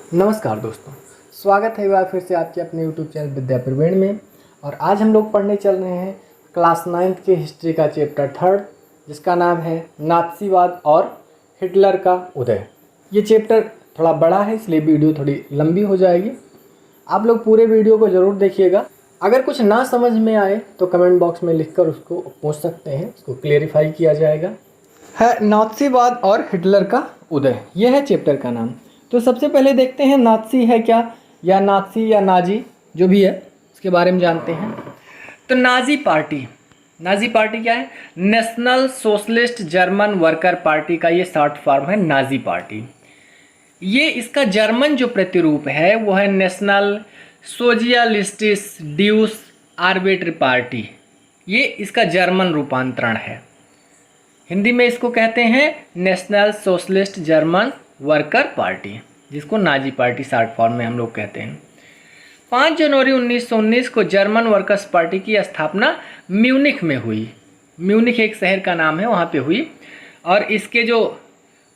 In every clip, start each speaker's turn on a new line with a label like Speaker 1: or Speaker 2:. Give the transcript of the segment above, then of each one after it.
Speaker 1: नमस्कार दोस्तों, स्वागत है एक बार फिर से आपके अपने यूट्यूब चैनल विद्या प्रवीण में। और आज हम लोग पढ़ने चल रहे हैं क्लास 9th के हिस्ट्री का चैप्टर 3 जिसका नाम है नाज़ीवाद और हिटलर का उदय। ये चैप्टर थोड़ा बड़ा है इसलिए वीडियो थोड़ी लंबी हो जाएगी। आप लोग पूरे वीडियो को ज़रूर देखिएगा। अगर कुछ ना समझ में आए तो कमेंट बॉक्स में लिखकर उसको पूछ सकते हैं, उसको क्लेरिफाई किया जाएगा। है नाज़ीवाद और हिटलर का उदय, यह है चैप्टर का नाम। तो सबसे पहले देखते हैं नाज़ी है क्या, या नाज़ी या नाजी जो भी है इसके बारे में जानते हैं। तो नाज़ी पार्टी क्या है? National socialist German worker party का ये शॉर्ट फॉर्म है नाज़ी पार्टी। ये इसका जर्मन जो प्रतिरूप है वो है नेशनल सोशलिस्टिस ड्यूस आर्बिट्री पार्टी। ये इसका जर्मन रूपांतरण है। हिंदी में इसको कहते हैं national socialist German worker party, जिसको नाजी पार्टी शॉर्ट फॉर्म में हम लोग कहते हैं। 5 जनवरी 1919 को जर्मन वर्कर्स पार्टी की स्थापना म्यूनिख में हुई। म्यूनिख एक शहर का नाम है, वहाँ पे हुई। और इसके जो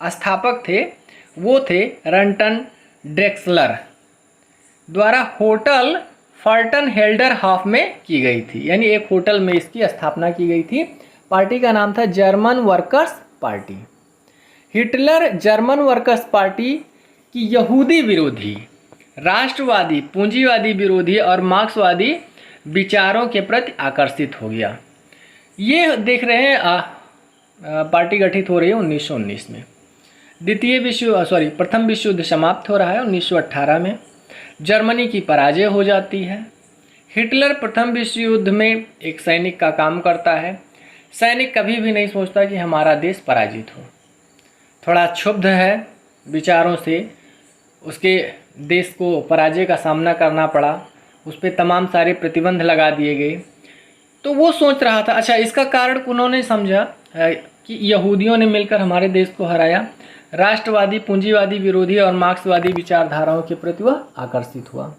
Speaker 1: स्थापक थे वो थे रंटन ड्रेक्सलर द्वारा होटल फर्टन हेल्डर हाफ में की गई थी। यानी एक होटल में इसकी स्थापना की गई थी। पार्टी का नाम था German workers party. Hitler German workers party की यहूदी विरोधी, राष्ट्रवादी, पूंजीवादी विरोधी और मार्क्सवादी विचारों के प्रति आकर्षित हो गया। ये देख रहे हैं पार्टी गठित हो रही है 1919 में। प्रथम विश्व युद्ध समाप्त हो रहा है 1918 में। जर्मनी की पराजय हो जाती है। हिटलर प्रथम विश्व युद्ध में एक सैनिक का काम करता है। सैनिक कभी भी नहीं सोचता कि हमारा देश पराजित हो। थोड़ा क्षुब्ध है विचारों से, उसके देश को पराजय का सामना करना पड़ा, उस पर तमाम सारे प्रतिबंध लगा दिए गए। तो वो सोच रहा था, अच्छा इसका कारण उन्होंने समझा कि यहूदियों ने मिलकर हमारे देश को हराया। राष्ट्रवादी, पूंजीवादी विरोधी और मार्क्सवादी विचारधाराओं के प्रति वह आकर्षित हुआ।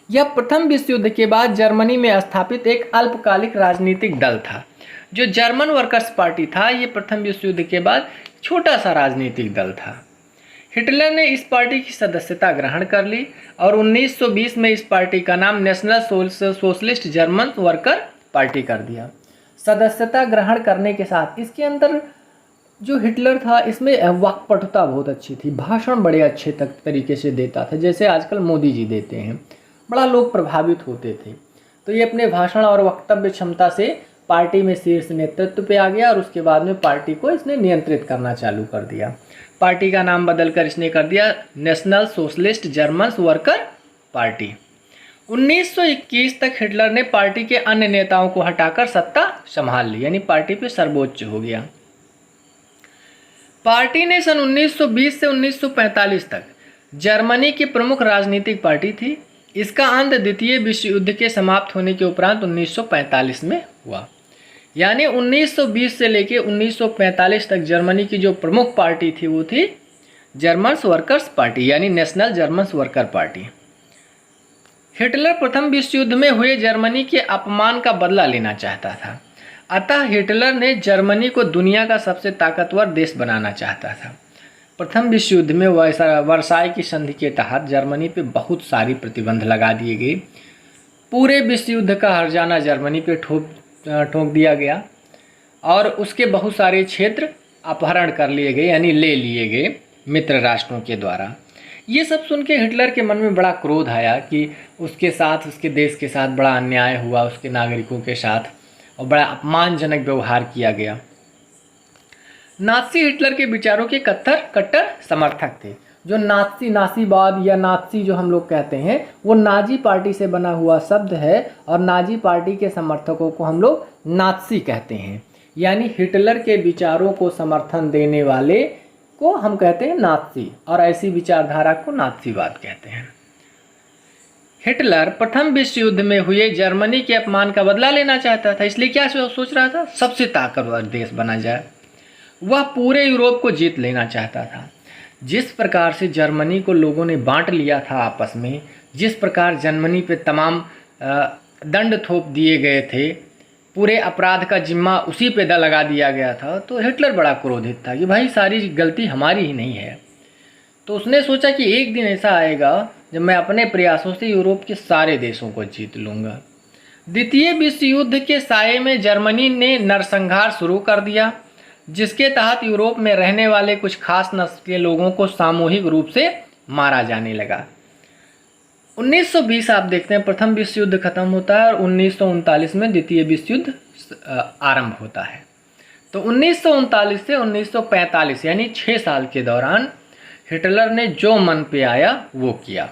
Speaker 1: यह प्रथम विश्व युद्ध के बाद जर्मनी में स्थापित एक अल्पकालिक राजनीतिक दल था। जो जर्मन वर्कर्स पार्टी था ये प्रथम विश्व युद्ध के बाद छोटा सा राजनीतिक दल था। हिटलर ने इस पार्टी की सदस्यता ग्रहण कर ली और 1920 में इस पार्टी का नाम national socialist German worker party कर दिया। सदस्यता ग्रहण करने के साथ इसके अंदर जो हिटलर था इसमें वाक्पटुता बहुत अच्छी थी। भाषण बड़े अच्छे तरीके से देता था, जैसे आजकल मोदी जी देते हैं। बड़ा लोग प्रभावित होते थे। तो ये अपने भाषण और वक्तव्य क्षमता से पार्टी में शीर्ष नेतृत्व पे आ गया और उसके बाद में पार्टी को इसने नियंत्रित करना चालू कर दिया। पार्टी का नाम बदलकर इसने कर दिया national socialist German worker party. 1921 तक हिटलर ने पार्टी के अन्य नेताओं को हटाकर सत्ता संभाल ली, यानी पार्टी पे सर्वोच्च हो गया। पार्टी ने सन 1920 से 1945 तक जर्मनी की प्रमुख राजनीतिक पार्टी थी। इसका अंत द्वितीय विश्व युद्ध के समाप्त होने के उपरांत 1945 में हुआ। यानी 1920 से लेकर 1945 तक जर्मनी की जो प्रमुख पार्टी थी वो थी जर्मन वर्कर्स पार्टी, यानी national German worker party. Hitler प्रथम विश्व युद्ध में हुए जर्मनी के अपमान का बदला लेना चाहता था। अतः हिटलर ने जर्मनी को दुनिया का सबसे ताकतवर देश बनाना चाहता था। प्रथम विश्व युद्ध में वर्साई की संधि के तहत जर्मनी पे बहुत सारी प्रतिबंध लगा दिए गए। पूरे विश्व युद्ध का हर्जाना जर्मनी पे ठोक दिया गया और उसके बहुत सारे क्षेत्र अपहरण कर लिए गए, यानी ले लिए गए मित्र राष्ट्रों के द्वारा। ये सब सुन के हिटलर के मन में बड़ा क्रोध आया कि उसके साथ, उसके देश के साथ बड़ा अन्याय हुआ, उसके नागरिकों के साथ, और बड़ा अपमानजनक व्यवहार किया गया। नाज़ी हिटलर के विचारों के कट्टर समर्थक थे। जो नाज़ीवाद या नाज़ी जो हम लोग कहते हैं वो नाजी पार्टी से बना हुआ शब्द है और नाजी पार्टी के समर्थकों को हम लोग नाज़ी कहते हैं। यानी हिटलर के विचारों को समर्थन देने वाले को हम कहते हैं नाज़ी, और ऐसी विचारधारा को नाज़ीवाद कहते हैं। हिटलर प्रथम विश्व युद्ध में हुए जर्मनी के अपमान का बदला लेना चाहता था। इसलिए क्या सोच रहा था? सबसे ताकतवर देश बना जाए। वह पूरे यूरोप को जीत लेना चाहता था। जिस प्रकार से जर्मनी को लोगों ने बांट लिया था आपस में, जिस प्रकार जर्मनी पे तमाम दंड थोप दिए गए थे, पूरे अपराध का जिम्मा उसी पे लगा दिया गया था, तो हिटलर बड़ा क्रोधित था कि भाई सारी गलती हमारी ही नहीं है। तो उसने सोचा कि एक दिन ऐसा आएगा जब मैं अपने प्रयासों से यूरोप के सारे देशों को जीत लूँगा। द्वितीय विश्व युद्ध के साये में जर्मनी ने नरसंहार शुरू कर दिया, जिसके तहत यूरोप में रहने वाले कुछ खास नस्ल के लोगों को सामूहिक रूप से मारा जाने लगा। 1920 आप देखते हैं प्रथम विश्व युद्ध खत्म होता है और 1939 में द्वितीय विश्व युद्ध आरंभ होता है। तो 1939 से 1945 यानी 6 साल के दौरान हिटलर ने जो मन पे आया वो किया।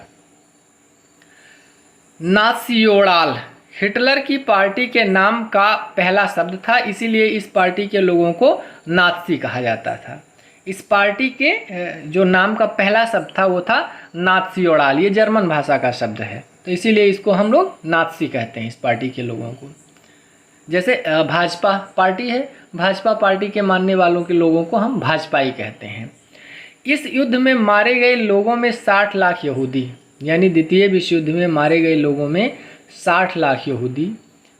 Speaker 1: नात्सियोनाल हिटलर की पार्टी के नाम का पहला शब्द था, इसीलिए इस पार्टी के लोगों को नात्सी कहा जाता था। इस पार्टी के जो नाम का पहला शब्द था वो था नात्सियोनाल, ये जर्मन भाषा का शब्द है, तो इसीलिए इसको हम लोग नात्सी कहते हैं इस पार्टी के लोगों को। जैसे भाजपा पार्टी है, भाजपा पार्टी के मानने वालों के लोगों को हम भाजपाई कहते हैं। इस युद्ध में मारे गए लोगों में 60 लाख यहूदी, यानी द्वितीय विश्व युद्ध में मारे गए लोगों में 60 लाख यहूदी,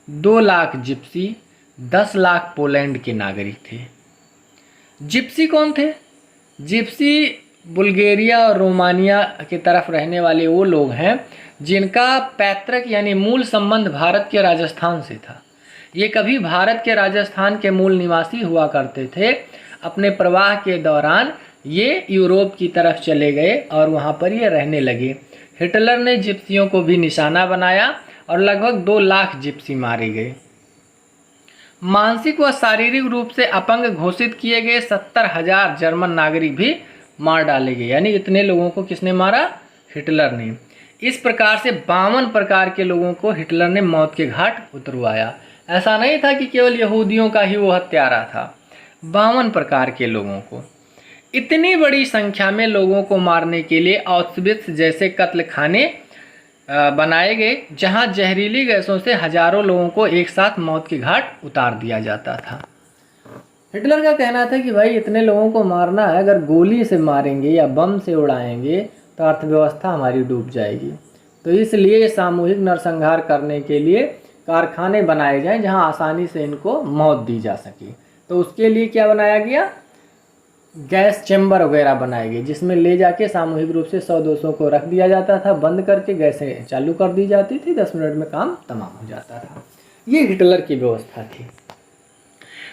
Speaker 1: 2 लाख जिप्सी, 10 लाख पोलैंड के नागरिक थे। जिप्सी कौन थे? जिप्सी बुल्गारिया और रोमानिया की तरफ रहने वाले वो लोग हैं जिनका पैतृक यानी मूल संबंध भारत के राजस्थान से था। ये कभी भारत के राजस्थान के मूल निवासी हुआ करते थे। अपने प्रवाह के दौरान ये यूरोप की तरफ चले गए और वहाँ पर ये रहने लगे। हिटलर ने जिप्सियों को भी निशाना बनाया और लगभग 2 लाख जिप्सी मारे गए। मानसिक व शारीरिक रूप से अपंग घोषित किए गए 70,000 जर्मन नागरिक भी मार डाले गए। यानी इतने लोगों को किसने मारा? हिटलर ने। इस प्रकार से 52 प्रकार के लोगों को हिटलर ने मौत के घाट उतरवाया। ऐसा नहीं था कि केवल यहूदियों का ही वो हत्यारा था, 52 प्रकार के लोगों को। इतनी बड़ी संख्या में लोगों को मारने के लिए ऑस्विट्ज़ जैसे कत्ल खाने बनाए गए, जहां जहरीली गैसों से हजारों लोगों को एक साथ मौत के घाट उतार दिया जाता था। हिटलर का कहना था कि भाई इतने लोगों को मारना है, अगर गोली से मारेंगे या बम से उड़ाएंगे तो अर्थव्यवस्था हमारी डूब जाएगी। तो इसलिए सामूहिक नरसंहार करने के लिए कारखाने बनाए जाएं जहां आसानी से इनको मौत दी जा सके। तो उसके लिए क्या बनाया गया? गैस चैम्बर वगैरह बनाए गए, जिसमें ले जाके सामूहिक रूप से 100-200 को रख दिया जाता था, बंद करके गैसें चालू कर दी जाती थी, 10 मिनट में काम तमाम हो जाता था। ये हिटलर की व्यवस्था थी।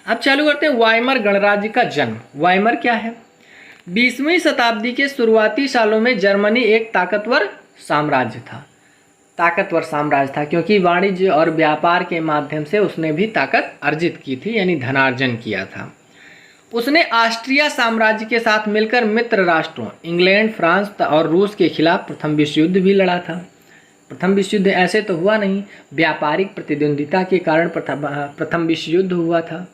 Speaker 1: अब चालू करते हैं वाइमर गणराज्य का जन्म। वाइमर क्या है? 20वीं शताब्दी के शुरुआती सालों में जर्मनी एक ताकतवर साम्राज्य था। ताकतवर साम्राज्य था क्योंकि वाणिज्य और व्यापार के माध्यम से उसने भी ताकत अर्जित की थी, यानी धनार्जन किया था। उसने ऑस्ट्रिया साम्राज्य के साथ मिलकर मित्र राष्ट्रों इंग्लैंड, फ्रांस और रूस के खिलाफ प्रथम विश्व युद्ध भी लड़ा था। प्रथम विश्व युद्ध ऐसे तो हुआ नहीं, व्यापारिक प्रतिद्वंदिता के कारण प्रथम विश्व युद्ध हुआ था।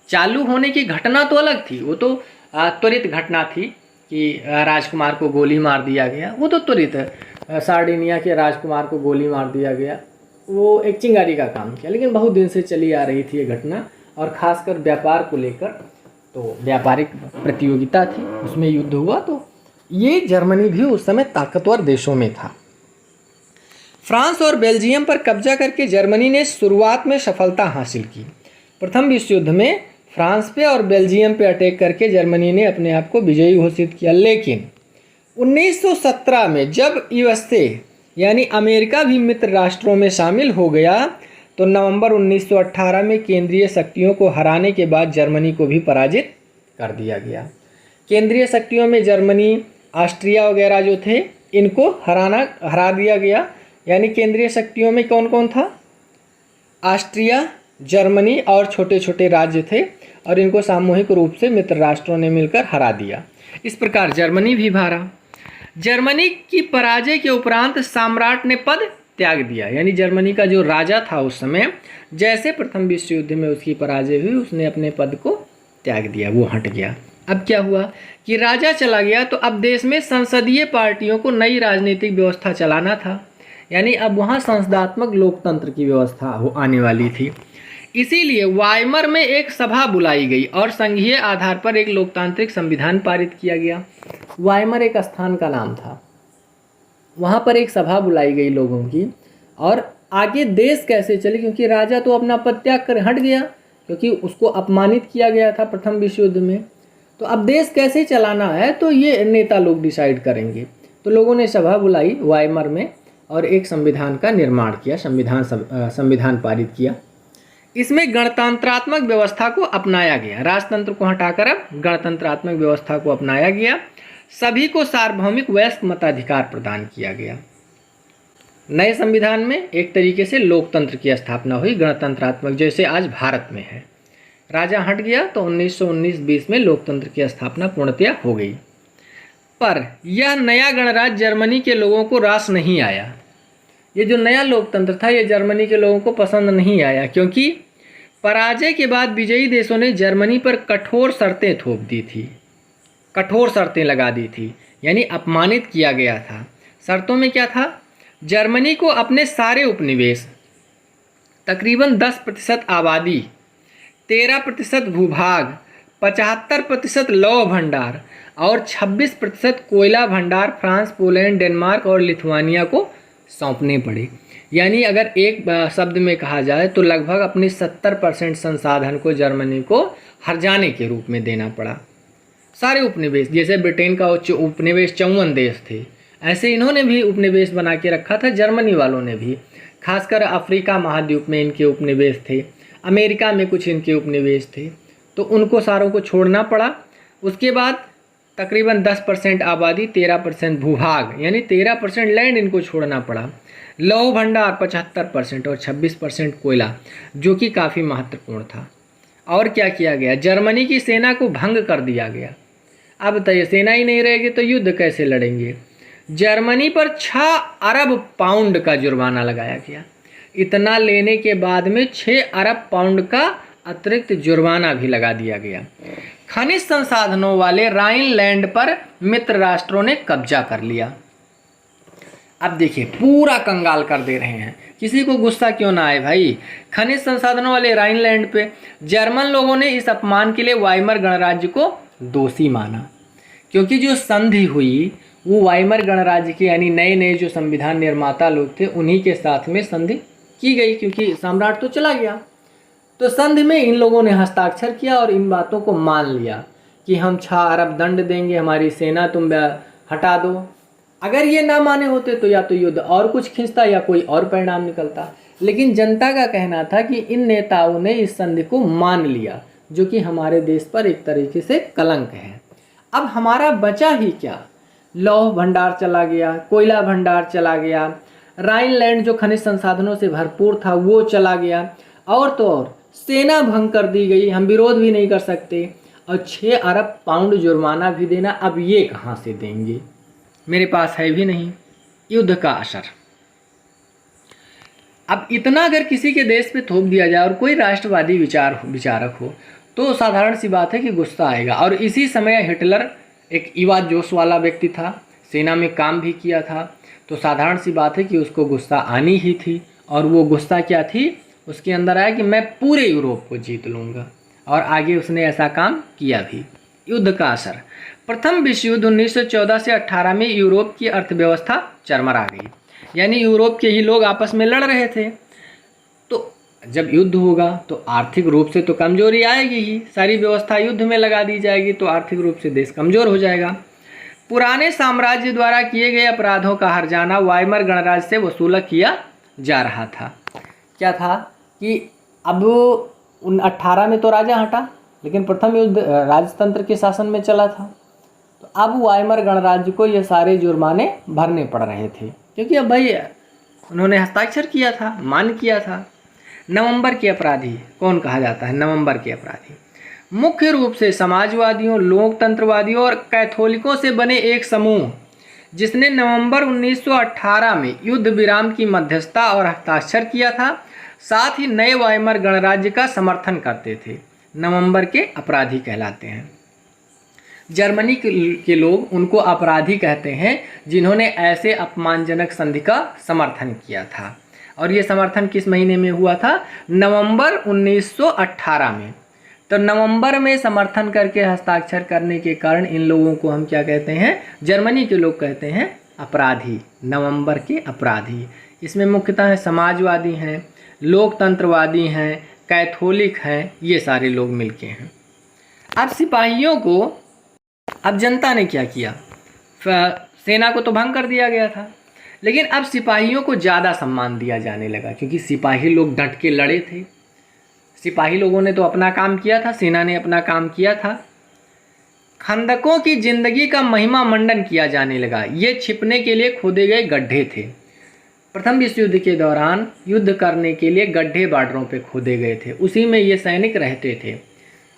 Speaker 1: चालू होने की घटना तो अलग थी, वो तो त्वरित घटना थी कि राजकुमार को गोली मार दिया गया, वो तो त्वरित सार्डिनिया के राजकुमार को गोली मार दिया गया, वो एक चिंगारी का काम किया। लेकिन बहुत दिन से चली आ रही थी ये घटना, और ख़ासकर व्यापार को लेकर तो व्यापारिक प्रतियोगिता थी, उसमें युद्ध हुआ। तो ये जर्मनी भी उस समय ताकतवर देशों में था। फ्रांस और बेल्जियम पर कब्जा करके जर्मनी ने शुरुआत में सफलता हासिल की। प्रथम विश्व युद्ध में फ्रांस पे और बेल्जियम पे अटैक करके जर्मनी ने अपने आप को विजयी घोषित किया। लेकिन 1917 में जब यूएसए यानी अमेरिका भी मित्र राष्ट्रों में शामिल हो गया, तो नवंबर 1918 में केंद्रीय शक्तियों को हराने के बाद जर्मनी को भी पराजित कर दिया गया। केंद्रीय शक्तियों में जर्मनी, ऑस्ट्रिया वगैरह जो थे, इनको हरा दिया गया। यानी केंद्रीय शक्तियों में कौन कौन था? ऑस्ट्रिया, जर्मनी और छोटे छोटे राज्य थे, और इनको सामूहिक रूप से मित्र राष्ट्रों ने मिलकर हरा दिया। इस प्रकार जर्मनी भी हारा। जर्मनी की पराजय के उपरांत सम्राट ने पद त्याग दिया। यानी जर्मनी का जो राजा था उस समय, जैसे प्रथम विश्व युद्ध में उसकी पराजय हुई, उसने अपने पद को त्याग दिया, वो हट गया। अब क्या हुआ कि राजा चला गया, तो अब देश में संसदीय पार्टियों को नई राजनीतिक व्यवस्था चलाना था। यानी अब वहाँ संसदात्मक लोकतंत्र की व्यवस्था आने वाली थी। इसीलिए वाइमर में एक सभा बुलाई गई और संघीय आधार पर एक लोकतांत्रिक संविधान पारित किया गया। वाइमर एक स्थान का नाम था। वहाँ पर एक सभा बुलाई गई लोगों की, और आगे देश कैसे चले, क्योंकि राजा तो अपना पद त्याग कर हट गया, क्योंकि उसको अपमानित किया गया था प्रथम विश्व युद्ध में। तो अब देश कैसे चलाना है तो ये नेता लोग डिसाइड करेंगे। तो लोगों ने सभा बुलाई वाइमर में और एक संविधान का निर्माण किया, संविधान पारित किया। इसमें गणतंत्रात्मक व्यवस्था को अपनाया गया, राजतंत्र को हटाकर अब गणतंत्रात्मक व्यवस्था को अपनाया गया। सभी को सार्वभौमिक वयस्क मताधिकार प्रदान किया गया। नए संविधान में एक तरीके से लोकतंत्र की स्थापना हुई, गणतंत्रात्मक, जैसे आज भारत में है। राजा हट गया तो 1919-20 में लोकतंत्र की स्थापना पूर्णतया हो गई। पर यह नया गणराज्य जर्मनी के लोगों को रास नहीं आया। ये जो नया लोकतंत्र था ये जर्मनी के लोगों को पसंद नहीं आया, क्योंकि पराजय के बाद विजयी देशों ने जर्मनी पर कठोर शर्तें थोप दी थी, कठोर शर्तें लगा दी थी, यानी अपमानित किया गया था। शर्तों में क्या था? जर्मनी को अपने सारे उपनिवेश, तकरीबन 10% आबादी, 13% भूभाग, 75% लौह भंडार और 26% कोयला भंडार फ्रांस, पोलैंड, डेनमार्क और लिथुआनिया को सौंपने पड़े। यानी अगर एक शब्द में कहा जाए तो लगभग अपनी 70% संसाधन को जर्मनी को हर्जाने के रूप में देना पड़ा। सारे उपनिवेश, जैसे ब्रिटेन का उपनिवेश 54 देश थे, ऐसे इन्होंने भी उपनिवेश बना के रखा था, जर्मनी वालों ने भी। खासकर अफ्रीका महाद्वीप में इनके उपनिवेश थे, अमेरिका में कुछ इनके उपनिवेश थे, तो उनको सारों को छोड़ना पड़ा। उसके बाद तकरीबन 10% आबादी, 13% भूभाग, यानी 13% लैंड इनको छोड़ना पड़ा। लौह भंडार 75% और 26% कोयला, जो कि काफ़ी महत्वपूर्ण था। और क्या किया गया? जर्मनी की सेना को भंग कर दिया गया। अब बताइए, सेना ही नहीं रहेगी तो युद्ध कैसे लड़ेंगे? जर्मनी पर 6 अरब पाउंड का जुर्माना लगाया गया। इतना लेने के बाद में 6 अरब पाउंड का अतिरिक्त जुर्माना भी लगा दिया गया। खनिज संसाधनों वाले राइनलैंड पर मित्र राष्ट्रों ने कब्जा कर लिया। अब देखिए, पूरा कंगाल कर दे रहे हैं। किसी को गुस्सा क्यों ना आए भाई? खनिज संसाधनों वाले राइनलैंड पे जर्मन लोगों ने इस अपमान के लिए वाइमर गणराज्य को दोषी माना, क्योंकि जो संधि हुई वो वाइमर गणराज्य के, यानी नए नए जो संविधान निर्माता लोग थे उन्हीं के साथ में संधि की गई, क्योंकि सम्राट तो चला गया। तो संधि में इन लोगों ने हस्ताक्षर किया और इन बातों को मान लिया कि हम 6 अरब दंड देंगे, हमारी सेना तुम हटा दो। अगर ये ना माने होते तो या तो युद्ध और कुछ खींचता या कोई और परिणाम निकलता, लेकिन जनता का कहना था कि इन नेताओं ने इस संधि को मान लिया, जो कि हमारे देश पर एक तरीके से कलंक है। अब हमारा बचा ही क्या? लौह भंडार चला गया, कोयला भंडार चला गया, राइनलैंड जो खनिज संसाधनों से भरपूर था वो चला गया, और तो और सेना भंग कर दी गई, हम विरोध भी नहीं कर सकते, और 6 अरब पाउंड जुर्माना भी देना। अब ये कहाँ से देंगे? मेरे पास है भी नहीं। युद्ध का असर। अब इतना अगर किसी के देश पे थोप दिया जाए और कोई राष्ट्रवादी विचारक हो तो साधारण सी बात है कि गुस्सा आएगा। और इसी समय हिटलर एक युवा जोश वाला व्यक्ति था, सेना में काम भी किया था, तो साधारण सी बात है कि उसको गुस्सा आनी ही थी। और वो गुस्सा क्या थी? उसके अंदर आया कि मैं पूरे यूरोप को जीत लूँगा, और आगे उसने ऐसा काम किया भी। युद्ध का असर। प्रथम विश्व युद्ध 1914 से 18 में यूरोप की अर्थव्यवस्था चरमरा गई, यानी यूरोप के ही लोग आपस में लड़ रहे थे। तो जब युद्ध होगा तो आर्थिक रूप से तो कमजोरी आएगी ही, सारी व्यवस्था युद्ध में लगा दी जाएगी तो आर्थिक रूप से देश कमजोर हो जाएगा। पुराने साम्राज्य द्वारा किए गए अपराधों का हर्जाना वाइमर गणराज्य से वसूला किया जा रहा था। क्या था कि अब 18 में तो राजा हटा, लेकिन प्रथम युद्ध राजतंत्र के शासन में चला था, तो अब वाइमर गणराज्य को ये सारे जुर्माने भरने पड़ रहे थे, क्योंकि अब भाई उन्होंने हस्ताक्षर किया था, मान किया था। नवंबर के अपराधी कौन कहा जाता है? नवंबर के अपराधी मुख्य रूप से समाजवादियों, लोकतंत्रवादियों और कैथोलिकों से बने एक समूह, जिसने नवंबर 1918 में युद्ध विराम की मध्यस्थता और हस्ताक्षर किया था, साथ ही नए वाइमर गणराज्य का समर्थन करते थे, नवंबर के अपराधी कहलाते हैं। जर्मनी के लोग उनको अपराधी कहते हैं जिन्होंने ऐसे अपमानजनक संधि का समर्थन किया था। और ये समर्थन किस महीने में हुआ था? नवंबर 1918 में। तो नवंबर में समर्थन करके हस्ताक्षर करने के कारण इन लोगों को हम क्या कहते हैं? जर्मनी के लोग कहते हैं अपराधी, नवंबर के अपराधी। इसमें मुख्यतः समाजवादी हैं, लोकतंत्रवादी हैं, कैथोलिक हैं, ये सारे लोग मिलके हैं। अब सिपाहियों को अब जनता ने क्या किया, सेना को तो भंग कर दिया गया था, लेकिन अब सिपाहियों को ज़्यादा सम्मान दिया जाने लगा, क्योंकि सिपाही लोग डट के लड़े थे। सिपाही लोगों ने तो अपना काम किया था, सेना ने अपना काम किया था। खंदकों की जिंदगी का महिमा मंडन किया जाने लगा। ये छिपने के लिए खोदे गए गड्ढे थे। प्रथम विश्व युद्ध के दौरान युद्ध करने के लिए गड्ढे बॉर्डरों पे खोदे गए थे, उसी में ये सैनिक रहते थे।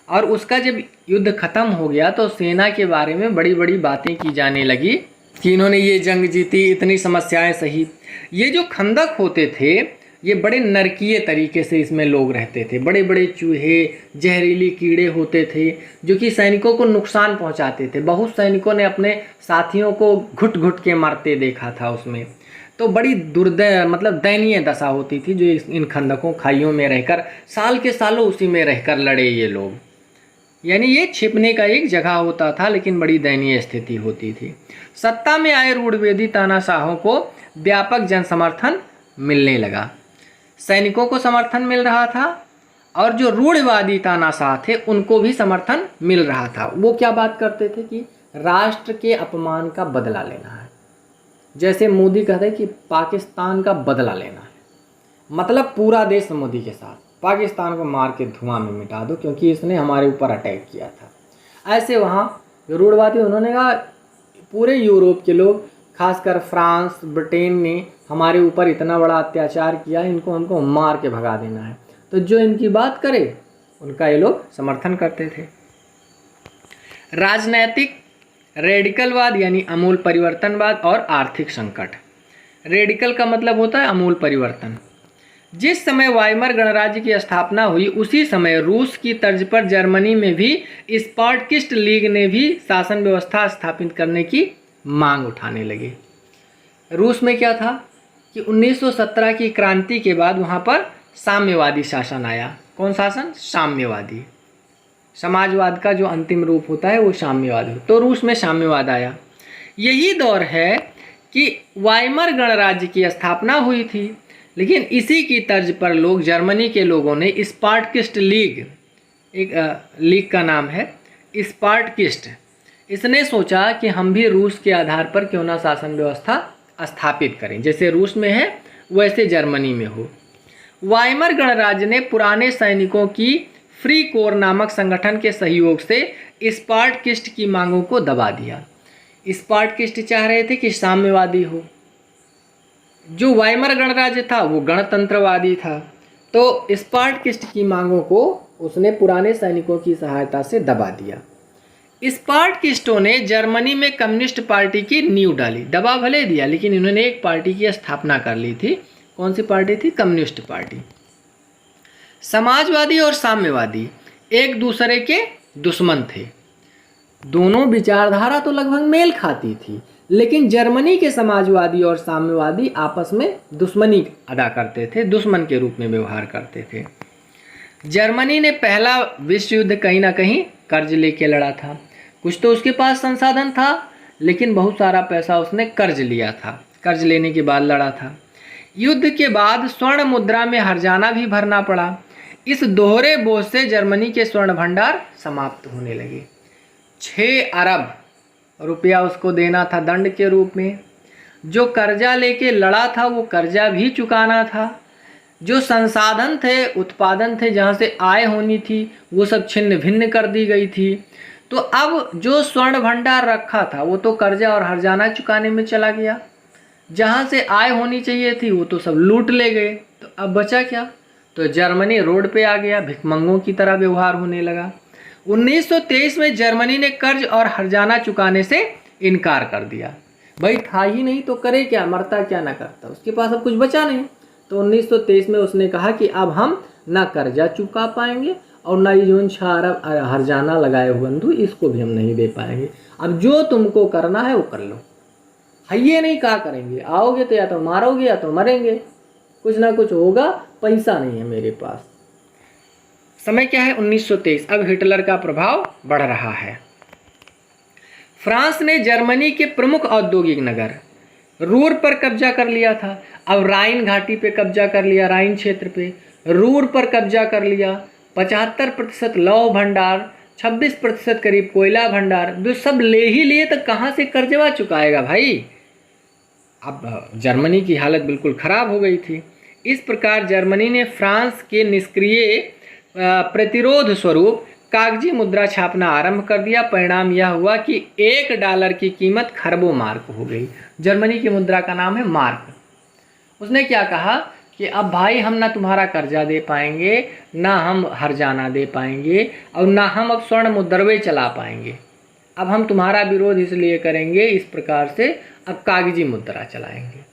Speaker 1: और उसका जब युद्ध खत्म हो गया तो सेना के बारे में बड़ी बड़ी बातें की जाने लगी कि इन्होंने ये जंग जीती, इतनी समस्याएं सही। ये जो खंदक होते थे ये बड़े नरकीय तरीके से इसमें लोग रहते थे। बड़े बड़े चूहे, जहरीली कीड़े होते थे जो कि सैनिकों को नुकसान पहुंचाते थे। बहुत सैनिकों ने अपने साथियों को घुट घुट के मारते देखा था उसमें। तो बड़ी मतलब दयनीय दशा होती थी जो इन खंदकों खाइयों में रहकर साल के सालों उसी में रहकर लड़े ये लोग। यानी ये छिपने का एक जगह होता था, लेकिन बड़ी दयनीय स्थिति होती थी। सत्ता में आए रूढ़वेदी तानाशाहों को व्यापक जन समर्थन मिलने लगा। सैनिकों को समर्थन मिल रहा था और जो रूढ़वादी तानाशाह थे उनको भी समर्थन मिल रहा था। वो क्या बात करते थे कि राष्ट्र के अपमान का बदला लेना है। जैसे मोदी कहते हैं कि पाकिस्तान का बदला लेना है, मतलब पूरा देश मोदी के साथ, पाकिस्तान को मार के धुआं में मिटा दो क्योंकि इसने हमारे ऊपर अटैक किया था। ऐसे वहाँ रूढ़वादी उन्होंने कहा पूरे यूरोप के लोग, खासकर फ्रांस, ब्रिटेन ने हमारे ऊपर इतना बड़ा अत्याचार किया, इनको हमको मार के भगा देना है। तो जो इनकी बात करे उनका ये लोग समर्थन करते थे। राजनैतिक रेडिकलवाद यानी अमूल परिवर्तनवाद और आर्थिक संकट। रेडिकल का मतलब होता है अमूल परिवर्तन। जिस समय वाइमर गणराज्य की स्थापना हुई उसी समय रूस की तर्ज पर जर्मनी में भी स्पार्टकिस्ट लीग ने भी शासन व्यवस्था स्थापित करने की मांग उठाने लगे। रूस में क्या था कि 1917 की क्रांति के बाद वहाँ पर साम्यवादी शासन आया। कौन शासन? साम्यवादी। समाजवाद का जो अंतिम रूप होता है वो साम्यवाद हो, तो रूस में साम्यवाद आया। यही दौर है कि वाइमर गणराज्य की स्थापना हुई थी, लेकिन इसी की तर्ज पर लोग, जर्मनी के लोगों ने स्पार्टकिस्ट लीग, एक लीग का नाम है स्पार्टकिस्ट, इसने सोचा कि हम भी रूस के आधार पर क्यों ना शासन व्यवस्था स्थापित करें, जैसे रूस में है वैसे जर्मनी में हो। वाइमर गणराज्य ने पुराने सैनिकों की फ्री कोर नामक संगठन के सहयोग से स्पार्टकिस्ट की मांगों को दबा दिया। स्पार्टकिस्ट चाह रहे थे कि साम्यवादी हो, जो वाइमर गणराज्य था वो गणतंत्रवादी था, तो स्पार्टकिस्ट की मांगों को उसने पुराने सैनिकों की सहायता से दबा दिया। स्पार्टकिस्टों ने जर्मनी में कम्युनिस्ट पार्टी की नींव डाली। दबा भले दिया, लेकिन इन्होंने एक पार्टी की स्थापना कर ली थी। कौन सी पार्टी थी? Communist party. समाजवादी और साम्यवादी एक दूसरे के दुश्मन थे। दोनों विचारधारा तो लगभग मेल खाती थी, लेकिन जर्मनी के समाजवादी और साम्यवादी आपस में दुश्मनी अदा करते थे, दुश्मन के रूप में व्यवहार करते थे। जर्मनी ने पहला विश्व युद्ध कहीं ना कहीं कर्ज लेके लड़ा था। कुछ तो उसके पास संसाधन था, लेकिन बहुत सारा पैसा उसने कर्ज लिया था, कर्ज लेने के बाद लड़ा था। युद्ध के बाद स्वर्ण मुद्रा में हर्जाना भी भरना पड़ा। इस दोहरे बोझ से जर्मनी के स्वर्ण भंडार समाप्त होने लगे। 6 अरब रुपया उसको देना था दंड के रूप में। जो कर्जा लेके लड़ा था वो कर्जा भी चुकाना था। जो संसाधन थे, उत्पादन थे, जहाँ से आय होनी थी, वो सब छिन्न भिन्न कर दी गई थी। तो अब जो स्वर्ण भंडार रखा था वो तो कर्जा और हर्जाना चुकाने में चला गया। जहाँ से आय होनी चाहिए थी वो तो सब लूट ले गए। तो अब बचा क्या? तो जर्मनी रोड पे आ गया, भिखमंगों की तरह व्यवहार होने लगा। 1923 में जर्मनी ने कर्ज और हर्जाना चुकाने से इनकार कर दिया। भाई था ही नहीं तो करे क्या, मरता क्या ना करता, उसके पास अब कुछ बचा नहीं। तो 1923 में उसने कहा कि अब हम ना कर्जा चुका पाएंगे और ना ये जो 6 अरब हर्जाना लगाए हुए बंधु, इसको भी हम नहीं दे पाएंगे। अब जो तुमको करना है वो कर लो, ये नहीं कहा करेंगे, आओगे तो या तो मारोगे या तो मरेंगे, कुछ ना कुछ होगा, पैसा नहीं है मेरे पास। समय क्या है? 1923। अब हिटलर का प्रभाव बढ़ रहा है। फ्रांस ने जर्मनी के प्रमुख औद्योगिक नगर रूर पर कब्जा कर लिया था। अब राइन घाटी पे कब्जा कर लिया, राइन क्षेत्र पे रूर पर कब्जा कर लिया। 75% लौह भंडार 26% करीब कोयला भंडार, जो सब ले ही लिए तो कहाँ से कर्जवा चुकाएगा भाई। अब जर्मनी की हालत बिल्कुल ख़राब हो गई थी। इस प्रकार जर्मनी ने फ्रांस के निष्क्रिय प्रतिरोध स्वरूप कागजी मुद्रा छापना आरंभ कर दिया। परिणाम यह हुआ कि $1 की कीमत खरबों मार्क हो गई। जर्मनी की मुद्रा का नाम है मार्क। उसने क्या कहा कि अब भाई हम ना तुम्हारा कर्जा दे पाएंगे, ना हम हर्जाना दे पाएंगे, और ना हम अब स्वर्ण मुद्रवे चला पाएंगे। अब हम तुम्हारा विरोध इसलिए करेंगे, इस प्रकार से अब कागजी मुद्रा चलाएंगे।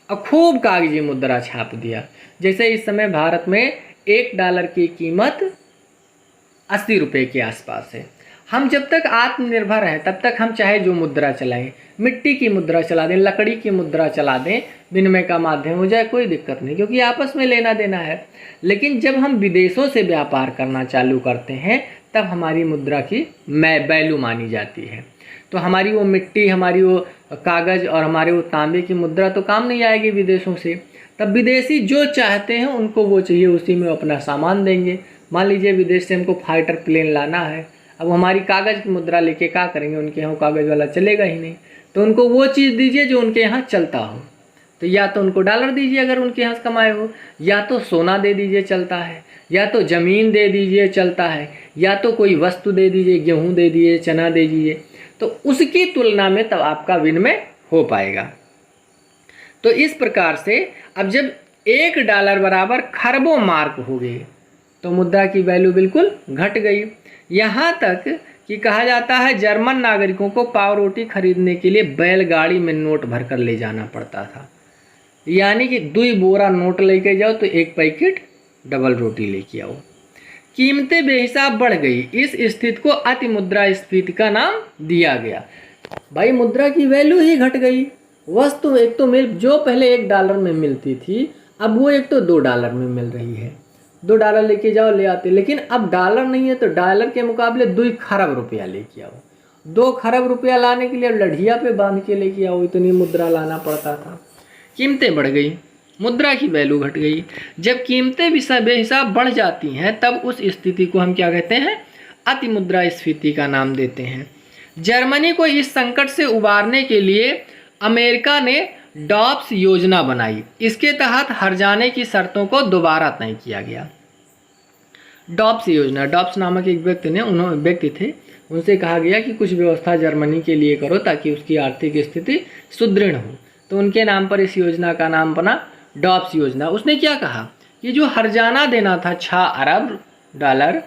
Speaker 1: अब खूब कागजी मुद्रा छाप दिया। जैसे इस समय भारत में $1 की कीमत 80 रुपये के आसपास है। हम जब तक आत्मनिर्भर हैं तब तक हम चाहे जो मुद्रा चलाएं, मिट्टी की मुद्रा चला दें, लकड़ी की मुद्रा चला दें, विनिमय का माध्यम हो जाए, कोई दिक्कत नहीं, क्योंकि आपस में लेना देना है। लेकिन जब हम विदेशों से व्यापार करना चालू करते हैं तब हमारी मुद्रा की वैल्यू मानी जाती है। तो हमारी वो मिट्टी, हमारी वो कागज़ और हमारे वो तांबे की मुद्रा तो काम नहीं आएगी विदेशों से। तब विदेशी जो चाहते हैं उनको वो चाहिए, उसी में अपना सामान देंगे। मान लीजिए विदेश से हमको फाइटर प्लेन लाना है, अब हमारी कागज़ की मुद्रा लेके क्या करेंगे, उनके यहाँ कागज़ वाला चलेगा ही नहीं, तो उनको वो चीज़ दीजिए जो उनके यहाँ चलता हो। तो या तो उनको डॉलर दीजिए अगर उनके यहाँ कमाए हो, या तो सोना दे दीजिए चलता है, या तो ज़मीन दे दीजिए चलता है, या तो कोई वस्तु दे दीजिए, गेहूँ दे दीजिए, चना दे दीजिए, तो उसकी तुलना में तब आपका विनिमय हो पाएगा। तो इस प्रकार से अब जब $1 बराबर खरबों मार्क हो गए तो मुद्रा की वैल्यू बिल्कुल घट गई। यहाँ तक कि कहा जाता है जर्मन नागरिकों को पाव रोटी खरीदने के लिए बैलगाड़ी में नोट भरकर ले जाना पड़ता था। यानी कि 2 बोरा नोट लेके जाओ तो 1 पैकेट डबल रोटी लेके आओ। कीमतें बेहिसाब बढ़ गई। इस स्थिति को अति मुद्रास्फीति का नाम दिया गया। भाई मुद्रा की वैल्यू ही घट गई। वस्तु एक तो जो पहले $1 में मिलती थी, अब वो एक तो $2 में मिल रही है। $2 लेके जाओ, ले आते, लेकिन अब डॉलर नहीं है तो डॉलर के मुकाबले 2 खरब रुपया लेके आओ। 2 खरब रुपया लाने के लिए लढ़िया पे बांध के लेके आओ, इतनी मुद्रा लाना पड़ता था। कीमतें बढ़ गई, मुद्रा की वैल्यू घट गई। जब कीमतें बेहिसाब बढ़ जाती हैं तब उस स्थिति को हम क्या कहते हैं, अति मुद्रास्फीति का नाम देते हैं। जर्मनी को इस संकट से उबारने के लिए अमेरिका ने डॉप्स योजना बनाई। इसके तहत हर्जाने की शर्तों को दोबारा तय किया गया। डॉप्स योजना, डॉप्स नामक एक व्यक्ति थे, उनसे कहा गया कि कुछ व्यवस्था जर्मनी के लिए करो ताकि उसकी आर्थिक स्थिति सुदृढ़ हो। तो उनके नाम पर इस योजना का नाम बना डॉप्स योजना। उसने क्या कहा कि जो हर्जाना देना था $6 अरब,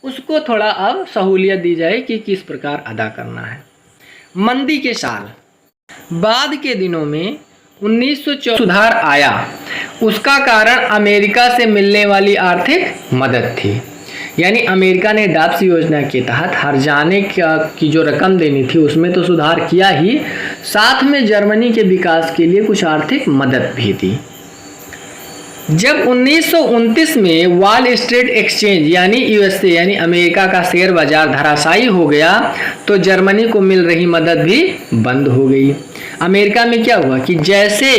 Speaker 1: उसको थोड़ा अब सहूलियत दी जाए कि किस प्रकार अदा करना है। मंदी के साल बाद के दिनों में 1914 सुधार आया। उसका कारण अमेरिका से मिलने वाली आर्थिक मदद थी। यानी अमेरिका ने डॉप्स योजना के तहत हर्जाने की जो रकम देनी थी उसमें तो सुधार किया ही, साथ में जर्मनी के विकास के लिए कुछ आर्थिक मदद भी दी। जब 1929 में वॉल स्ट्रीट एक्सचेंज यानी यूएसए यानी अमेरिका का शेयर बाजार धराशायी हो गया तो जर्मनी को मिल रही मदद भी बंद हो गई। अमेरिका में क्या हुआ कि जैसे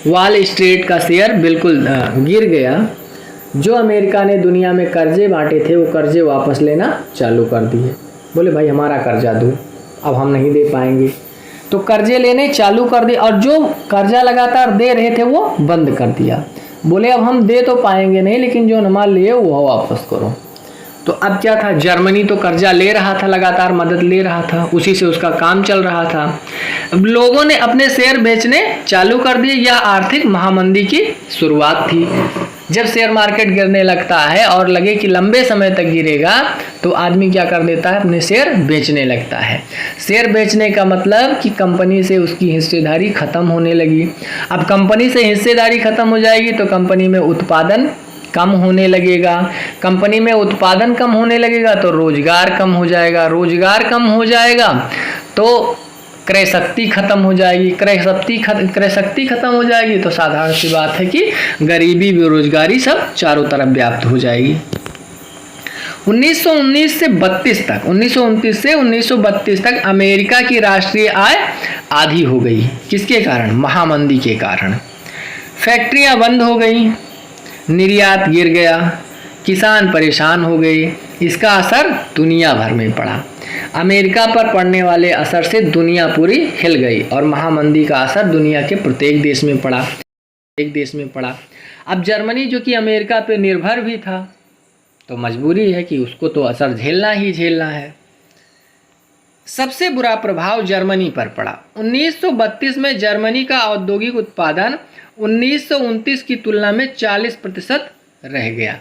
Speaker 1: वॉल स्ट्रीट का शेयर बिल्कुल गिर गया, जो अमेरिका ने दुनिया में कर्जे बांटे थे वो कर्जे वापस लेना चालू कर दिए। बोले भाई हमारा कर्जा दो, अब हम नहीं दे पाएंगे, तो कर्जे लेने चालू कर दिए और जो कर्जा लगातार दे रहे थे वो बंद कर दिया। बोले अब हम दे तो पाएंगे नहीं, लेकिन जो नमाज लिए वो वापस करो। तो अब क्या था, जर्मनी तो कर्जा ले रहा था, लगातार मदद ले रहा था, उसी से उसका काम चल रहा था। अब लोगों ने अपने शेयर बेचने चालू कर दिए। यह आर्थिक महामंदी की शुरुआत थी। जब शेयर मार्केट गिरने लगता है और लगे कि लंबे समय तक गिरेगा तो आदमी क्या कर देता है, अपने शेयर बेचने लगता है। शेयर बेचने का मतलब कि कंपनी से उसकी हिस्सेदारी खत्म होने लगी। अब कंपनी से हिस्सेदारी खत्म हो जाएगी तो कंपनी में उत्पादन कम होने लगेगा। कंपनी में उत्पादन कम होने लगेगा तो रोजगार कम हो जाएगा। रोजगार कम हो जाएगा तो क्रय शक्ति खत्म हो जाएगी। क्रय शक्ति खत्म हो जाएगी तो साधारण सी बात है कि गरीबी, बेरोजगारी सब चारों तरफ व्याप्त हो जाएगी। 1929 से 1932 तक अमेरिका की राष्ट्रीय आय आधी हो गई। किसके कारण? महामंदी के कारण। फैक्ट्रियां बंद हो गई, निर्यात गिर गया, किसान परेशान हो गए। इसका असर दुनिया भर में पड़ा। अमेरिका पर पड़ने वाले असर से दुनिया पूरी हिल गई और महामंदी का असर दुनिया के प्रत्येक देश में पड़ा। अब जर्मनी जो कि अमेरिका पर निर्भर भी था, तो मजबूरी है कि उसको तो असर झेलना ही झेलना है। सबसे बुरा प्रभाव जर्मनी पर पड़ा। 1932 में जर्मनी का औद्योगिक उत्पादन 1929 की तुलना में 40% रह गया।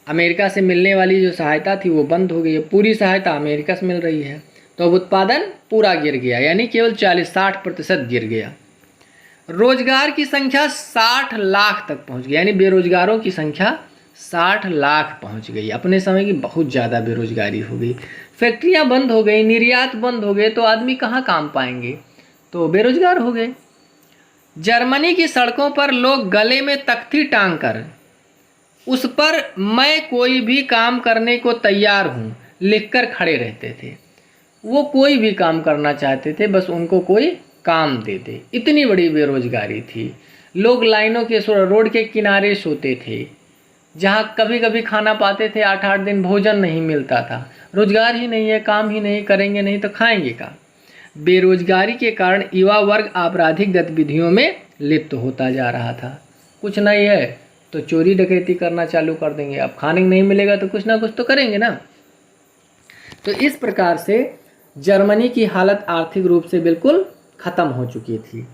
Speaker 1: अमेरिका से मिलने वाली जो सहायता थी वो बंद हो गई है, पूरी सहायता अमेरिका से मिल रही है, तो अब उत्पादन पूरा गिर गया, यानी केवल 40-60% गिर गया। रोजगार की संख्या 60 लाख तक पहुंच गई, यानी बेरोजगारों की संख्या 60 लाख पहुंच गई। अपने समय की बहुत ज़्यादा बेरोजगारी हो गई, फैक्ट्रियां बंद हो गई, निर्यात बंद हो गए, तो आदमी कहाँ काम पाएंगे, तो बेरोजगार हो गए। जर्मनी की सड़कों पर लोग गले में तख्ती टांग कर उस पर मैं कोई भी काम करने को तैयार हूँ लिखकर खड़े रहते थे। वो कोई भी काम करना चाहते थे, बस उनको कोई काम दे दे, इतनी बड़ी बेरोजगारी थी। लोग लाइनों के रोड के किनारे सोते थे, जहाँ कभी कभी खाना पाते थे, 8-8 दिन भोजन नहीं मिलता था। रोजगार ही नहीं है, काम ही नहीं, करेंगे नहीं तो खाएंगे का। बेरोजगारी के कारण युवा वर्ग आपराधिक गतिविधियों में लिप्त होता जा रहा था। कुछ नहीं है तो चोरी डकैती करना चालू कर देंगे, अब खाने नहीं मिलेगा तो कुछ ना कुछ तो करेंगे ना। तो इस प्रकार से जर्मनी की हालत आर्थिक रूप से बिल्कुल खत्म हो चुकी थी।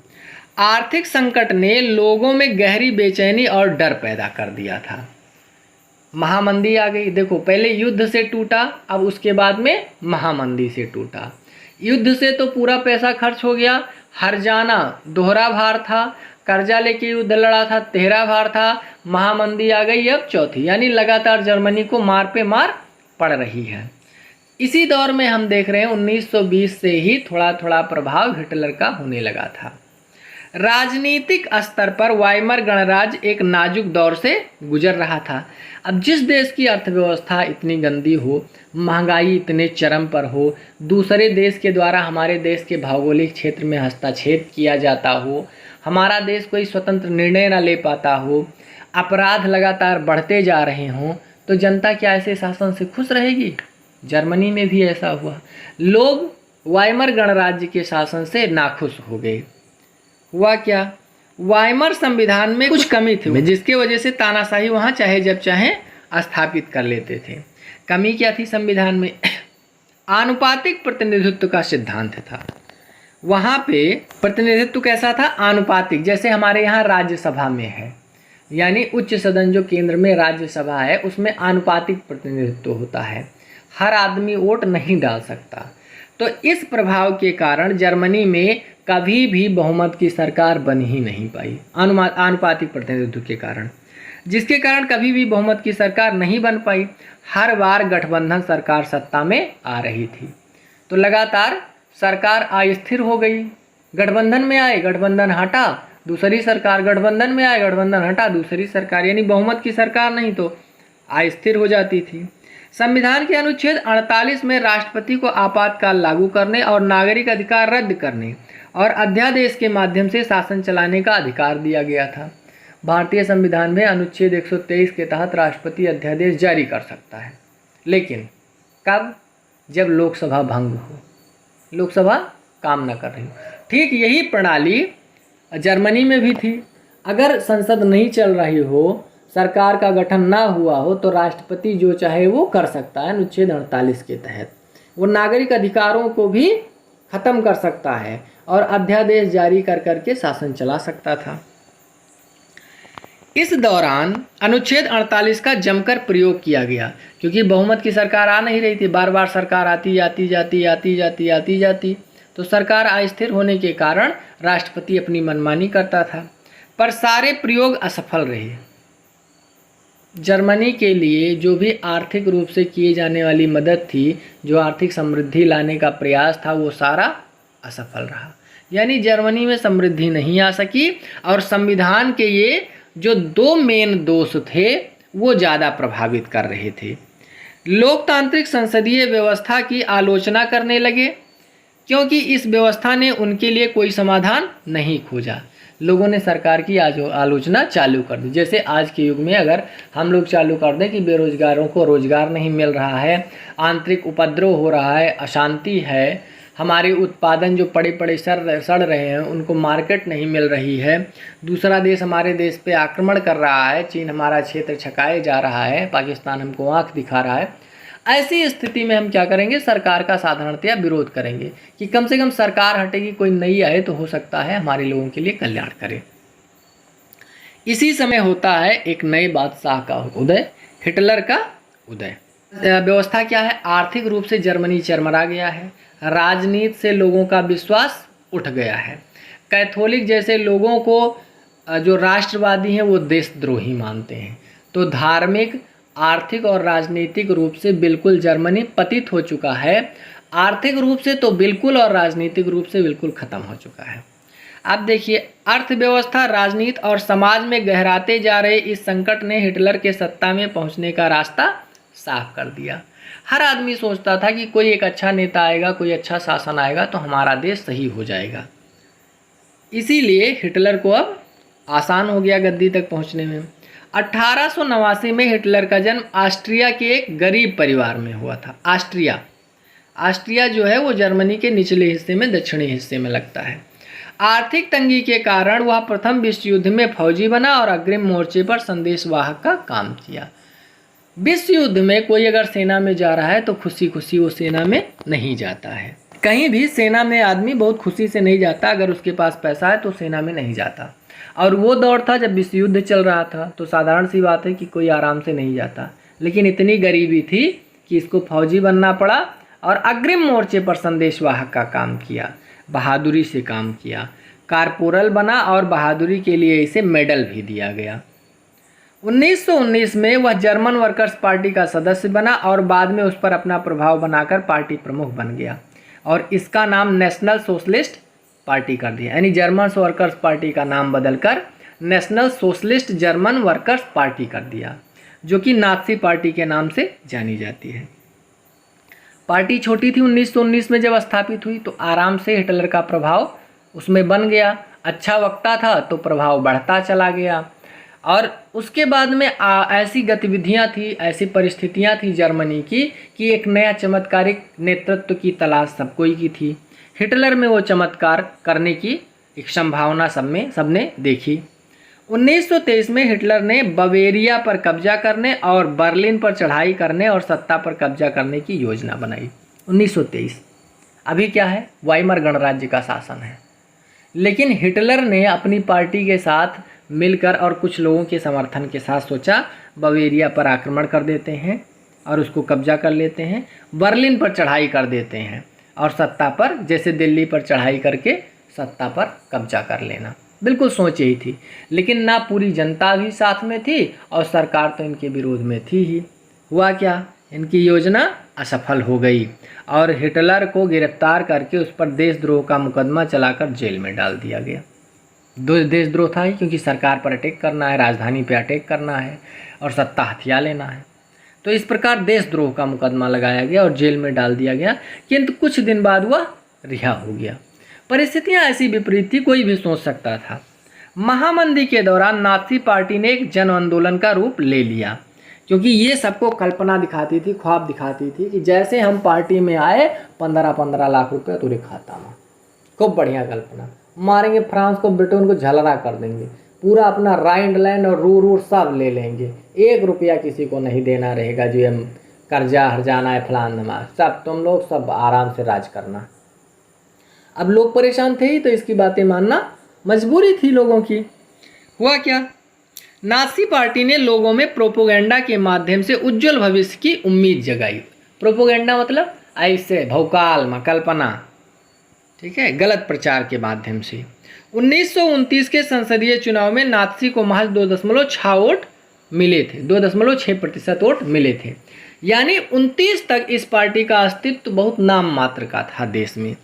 Speaker 1: आर्थिक संकट ने लोगों में गहरी बेचैनी और डर पैदा कर दिया था। महामंदी आ गई। देखो, पहले युद्ध से टूटा, अब उसके बाद में महामंदी से टूटा। युद्ध से तो पूरा पैसा खर्च हो गया, हर जाना दोहरा भार था, कर्जा लेके युद्ध लड़ा था, तेहरा भार था। महामंदी आ गई, अब चौथी, यानी लगातार जर्मनी को मार पे मार पड़ रही है। इसी दौर में हम देख रहे हैं 1920 से ही थोड़ा थोड़ा प्रभाव हिटलर का होने लगा था। राजनीतिक स्तर पर वाइमर गणराज्य एक नाजुक दौर से गुजर रहा था। अब जिस देश की अर्थव्यवस्था इतनी गंदी हो, महंगाई इतने चरम पर हो, दूसरे देश के द्वारा हमारे देश के भौगोलिक क्षेत्र में हस्तक्षेप किया जाता हो, हमारा देश कोई स्वतंत्र निर्णय ना ले पाता हो, अपराध लगातार बढ़ते जा रहे हों, तो जनता क्या ऐसे शासन से खुश रहेगी? जर्मनी में भी ऐसा हुआ। लोग वाइमर गणराज्य के शासन से नाखुश हो गए। हुआ क्या? वाइमर संविधान में कुछ कमी थी, जिसके वजह से तानाशाही वहाँ चाहे जब चाहे स्थापित कर लेते थे। कमी क्या थी संविधान में? आनुपातिक प्रतिनिधित्व का सिद्धांत था। वहाँ पे प्रतिनिधित्व कैसा था? आनुपातिक, जैसे हमारे यहाँ राज्यसभा में है, यानी उच्च सदन जो केंद्र में राज्यसभा है उसमें आनुपातिक प्रतिनिधित्व होता है, हर आदमी वोट नहीं डाल सकता। तो इस प्रभाव के कारण जर्मनी में कभी भी बहुमत की सरकार बन ही नहीं पाई, आनुपातिक प्रतिनिधित्व के कारण, जिसके कारण कभी भी बहुमत की सरकार नहीं बन पाई। हर बार गठबंधन सरकार सत्ता में आ रही थी, तो लगातार सरकार अस्थिर हो गई। गठबंधन में आए, गठबंधन हटा, दूसरी सरकार, गठबंधन में आए, गठबंधन हटा, दूसरी सरकार, यानी बहुमत की सरकार नहीं तो अस्थिर हो जाती थी। संविधान के अनुच्छेद 48 में राष्ट्रपति को आपातकाल लागू करने और नागरिक अधिकार रद्द करने और अध्यादेश के माध्यम से शासन चलाने का अधिकार दिया गया था। भारतीय संविधान में अनुच्छेद 123 के तहत राष्ट्रपति अध्यादेश जारी कर सकता है, लेकिन कब? जब लोकसभा भंग हो, लोकसभा काम न कर रही हो। ठीक यही प्रणाली जर्मनी में भी थी। अगर संसद नहीं चल रही हो, सरकार का गठन ना हुआ हो, तो राष्ट्रपति जो चाहे वो कर सकता है। अनुच्छेद 48 के तहत वो नागरिक अधिकारों को भी खत्म कर सकता है और अध्यादेश जारी कर करके शासन चला सकता था। इस दौरान अनुच्छेद 48 का जमकर प्रयोग किया गया, क्योंकि बहुमत की सरकार आ नहीं रही थी, बार बार सरकार आती जाती, तो सरकार अस्थिर होने के कारण राष्ट्रपति अपनी मनमानी करता था। पर सारे प्रयोग असफल रहे। जर्मनी के लिए जो भी आर्थिक रूप से किए जाने वाली मदद थी, जो आर्थिक समृद्धि लाने का प्रयास था, वो सारा असफल रहा। यानी जर्मनी में समृद्धि नहीं आ सकी और संविधान के ये जो दो मेन दोष थे वो ज़्यादा प्रभावित कर रहे थे। लोकतांत्रिक संसदीय व्यवस्था की आलोचना करने लगे। क्योंकि इस व्यवस्था ने उनके लिए कोई समाधान नहीं खोजा। लोगों ने सरकार की आलोचना चालू कर दी। जैसे आज के युग में अगर हम लोग चालू कर दें कि बेरोजगारों को रोजगार नहीं मिल रहा है, आंतरिक उपद्रव हो रहा है, अशांति है, हमारे उत्पादन जो पड़े पड़े सड़ रहे हैं उनको मार्केट नहीं मिल रही है, दूसरा देश हमारे देश पे आक्रमण कर रहा है, चीन हमारा क्षेत्र छकाए जा रहा है, पाकिस्तान हमको आंख दिखा रहा है, ऐसी स्थिति में हम क्या करेंगे, सरकार का साधारणतया विरोध करेंगे कि कम से कम सरकार हटेगी, कोई नई आए तो हो सकता है हमारे लोगों के लिए कल्याण करे। इसी समय होता है एक नए बादशाह का उदय, हिटलर का उदय। व्यवस्था क्या है, आर्थिक रूप से जर्मनी चरमरा गया है, राजनीति से लोगों का विश्वास उठ गया है, कैथोलिक जैसे लोगों को जो राष्ट्रवादी हैं वो देशद्रोही मानते हैं। तो धार्मिक, आर्थिक और राजनीतिक रूप से बिल्कुल जर्मनी पतित हो चुका है। आर्थिक रूप से तो बिल्कुल और राजनीतिक रूप से बिल्कुल ख़त्म हो चुका है। अब देखिए, अर्थव्यवस्था, राजनीति और समाज में गहराते जा रहे इस संकट ने हिटलर के सत्ता में पहुंचने का रास्ता साफ कर दिया। हर आदमी सोचता था कि कोई एक अच्छा नेता आएगा, कोई अच्छा शासन आएगा तो हमारा देश सही हो जाएगा। इसीलिए हिटलर को अब आसान हो गया गद्दी तक पहुंचने में। 1889 में हिटलर का जन्म ऑस्ट्रिया के एक गरीब परिवार में हुआ था। ऑस्ट्रिया जो है वो जर्मनी के निचले हिस्से में, दक्षिणी हिस्से में लगता है। आर्थिक तंगी के कारण वह प्रथम विश्व युद्ध में फौजी बना और अग्रिम मोर्चे पर संदेशवाहक का काम किया। विश्व युद्ध में कोई अगर सेना में जा रहा है तो खुशी खुशी वो सेना में नहीं जाता है। कहीं भी सेना में आदमी बहुत खुशी से नहीं जाता, अगर उसके पास पैसा है तो सेना में नहीं जाता। और वो दौर था जब विश्व युद्ध चल रहा था, तो साधारण सी बात है कि कोई आराम से नहीं जाता। लेकिन इतनी गरीबी थी कि इसको फौजी बनना पड़ा और अग्रिम मोर्चे पर संदेशवाहक का काम किया, बहादुरी से काम किया, कारपोरल बना और बहादुरी के लिए इसे मेडल भी दिया गया। 1919 में वह जर्मन वर्कर्स पार्टी का सदस्य बना और बाद में उस पर अपना प्रभाव बनाकर पार्टी प्रमुख बन गया और इसका नाम नेशनल सोशलिस्ट पार्टी कर दिया। यानी जर्मन वर्कर्स पार्टी का नाम बदलकर national socialist German workers party कर दिया, जो कि नाज़ी पार्टी के नाम से जानी जाती है। पार्टी छोटी थी, 1919 में जब स्थापित हुई तो आराम से हिटलर का प्रभाव उसमें बन गया। अच्छा वक्ता था तो प्रभाव बढ़ता चला गया। और उसके बाद में ऐसी गतिविधियां थी, ऐसी परिस्थितियां थी जर्मनी की कि एक नया चमत्कारिक नेतृत्व की तलाश सबको ही की थी। हिटलर में वो चमत्कार करने की एक संभावना सबने देखी। 1923 में हिटलर ने बवेरिया पर कब्जा करने और बर्लिन पर चढ़ाई करने और सत्ता पर कब्जा करने की योजना बनाई। 1923 अभी क्या है, वाइमर गणराज्य का शासन है। लेकिन हिटलर ने अपनी पार्टी के साथ मिलकर और कुछ लोगों के समर्थन के साथ सोचा बवेरिया पर आक्रमण कर देते हैं और उसको कब्जा कर लेते हैं, बर्लिन पर चढ़ाई कर देते हैं और सत्ता पर, जैसे दिल्ली पर चढ़ाई करके सत्ता पर कब्जा कर लेना। बिल्कुल सोच यही थी। लेकिन ना पूरी जनता भी साथ में थी और सरकार तो इनके विरोध में थी ही। हुआ क्या, इनकी योजना असफल हो गई और हिटलर को गिरफ्तार करके उस पर देशद्रोह का मुकदमा चलाकर जेल में डाल दिया गया। देशद्रोह था ही, क्योंकि सरकार पर अटैक करना है, राजधानी पर अटैक करना है और सत्ता हथिया लेना है। तो इस प्रकार देशद्रोह का मुकदमा लगाया गया और जेल में डाल दिया गया। किंतु कुछ दिन बाद वह रिहा हो गया। परिस्थितियां ऐसी विपरीत थी, कोई भी सोच सकता था। महामंदी के दौरान नाज़ी पार्टी ने एक जन आंदोलन का रूप ले लिया, क्योंकि ये सबको कल्पना दिखाती थी, ख्वाब दिखाती थी कि जैसे हम पार्टी में आए 15-15 लाख रुपए तुरे खाता में। खूब बढ़िया कल्पना, मारेंगे फ्रांस को, ब्रिटेन को झलरा कर देंगे, पूरा अपना राइंड लैंड और रूर सब ले लेंगे, 1 रुपया किसी को नहीं देना रहेगा, जो हम कर्जा हर्जाना है फलान नमाज, सब तुम लोग सब आराम से राज करना। अब लोग परेशान थे ही, तो इसकी बातें मानना मजबूरी थी लोगों की। हुआ क्या, नाज़ी पार्टी ने लोगों में प्रोपोगेंडा के माध्यम से उज्जवल भविष्य की उम्मीद जगाई। प्रोपोगेंडा मतलब ऐसे भौकाल में कल्पना, ठीक है, गलत प्रचार के माध्यम से। 1929 के संसदीय चुनाव में नाज़ी को महज 2.6 वोट मिले थे, 2.6% वोट मिले थे। यानी 29 तक इस पार्टी का अस्तित्व बहुत नाम मात्र का था देश में।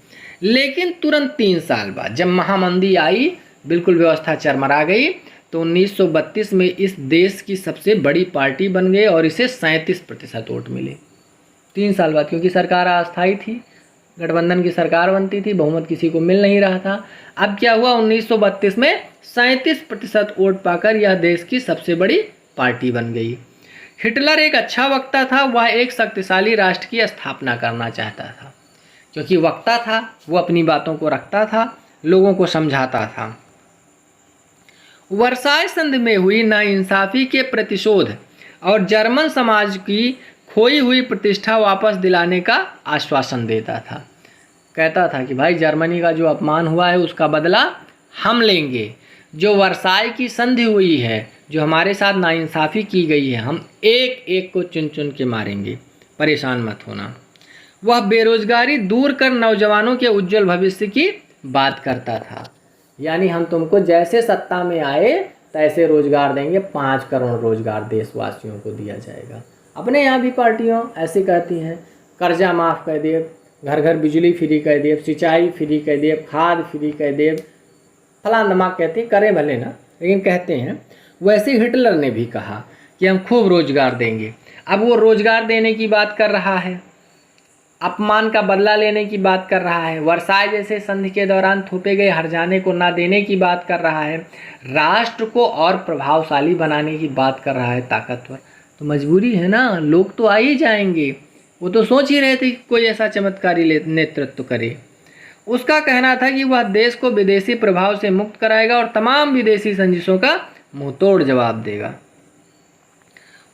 Speaker 1: लेकिन तुरंत 3 साल बाद जब महामंदी आई, बिल्कुल व्यवस्था चरमरा गई, तो 1932 में इस देश की सबसे बड़ी पार्टी बन गई और इसे 37% वोट मिले। 3 साल बाद, क्योंकि सरकार अस्थायी थी, गठबंधन की सरकार बनती थी, बहुमत किसी को मिल नहीं रहा था। अब क्या हुआ, 1932 में 37% वोट पाकर यह देश की सबसे बड़ी पार्टी बन गई। हिटलर एक अच्छा वक्ता था, वह एक शक्तिशाली राष्ट्र की स्थापना करना चाहता था। क्योंकि वक्ता था, वो अपनी बातों को रखता था, लोगों को समझाता था। वर्साय संधि में हुई नाइंसाफी के प्रतिशोध और जर्मन समाज की खोई हुई प्रतिष्ठा वापस दिलाने का आश्वासन देता था। कहता था कि भाई जर्मनी का जो अपमान हुआ है उसका बदला हम लेंगे। जो वर्साय की संधि हुई है, जो हमारे साथ नाइंसाफ़ी की गई है, हम एक एक को चुन चुन के मारेंगे, परेशान मत होना। वह बेरोजगारी दूर कर नौजवानों के उज्जवल भविष्य की बात करता था। यानी हम तुमको जैसे सत्ता में आए तैसे रोजगार देंगे, 5 करोड़ रोजगार देशवासियों को दिया जाएगा। अपने यहाँ भी पार्टियाँ ऐसे कहती हैं, कर्जा माफ़ कर दिए, घर घर बिजली फ्री कर दिए, सिंचाई फ्री कर दिए, खाद फ्री कर दिए, फलान धमाक कहते करें भले ना, लेकिन कहते हैं। वैसे हिटलर ने भी कहा कि हम खूब रोजगार देंगे। अब वो रोजगार देने की बात कर रहा है, अपमान का बदला लेने की बात कर रहा है, वर्साय जैसे संधि के दौरान थोपे गए हर्जाने को ना देने की बात कर रहा है, राष्ट्र को और प्रभावशाली बनाने की बात कर रहा है, ताकतवर। तो मजबूरी है ना, लोग तो आ ही जाएंगे। वो तो सोच ही रहे थे कि कोई ऐसा चमत्कारी नेतृत्व करे। उसका कहना था कि वह देश को विदेशी प्रभाव से मुक्त कराएगा और तमाम विदेशी संजिशों का मुंहतोड़ जवाब देगा।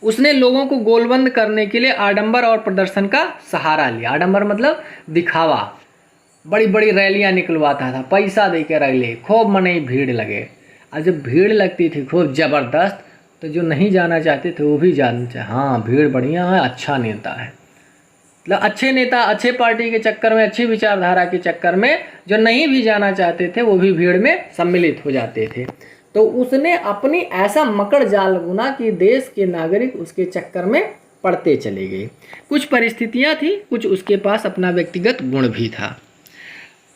Speaker 1: उसने लोगों को गोलबंद करने के लिए आडंबर और प्रदर्शन का सहारा लिया। आडंबर मतलब दिखावा, बड़ी बड़ी रैलियां निकलवाता था, पैसा दे के रैली, खूब मने भीड़ लगे। और जब भीड़ लगती थी खूब ज़बरदस्त, तो जो नहीं जाना चाहते थे वो भी जानते चाहे, हाँ भीड़ बढ़िया है, अच्छा नेता है। मतलब अच्छे नेता, अच्छे पार्टी के चक्कर में, अच्छी विचारधारा के चक्कर में जो नहीं भी जाना चाहते थे वो भी भीड़ में सम्मिलित हो जाते थे। तो उसने अपनी ऐसा मकड़ जाल बुना कि देश के नागरिक उसके चक्कर में पड़ते चले गए। कुछ परिस्थितियां थी, कुछ उसके पास अपना व्यक्तिगत गुण भी था।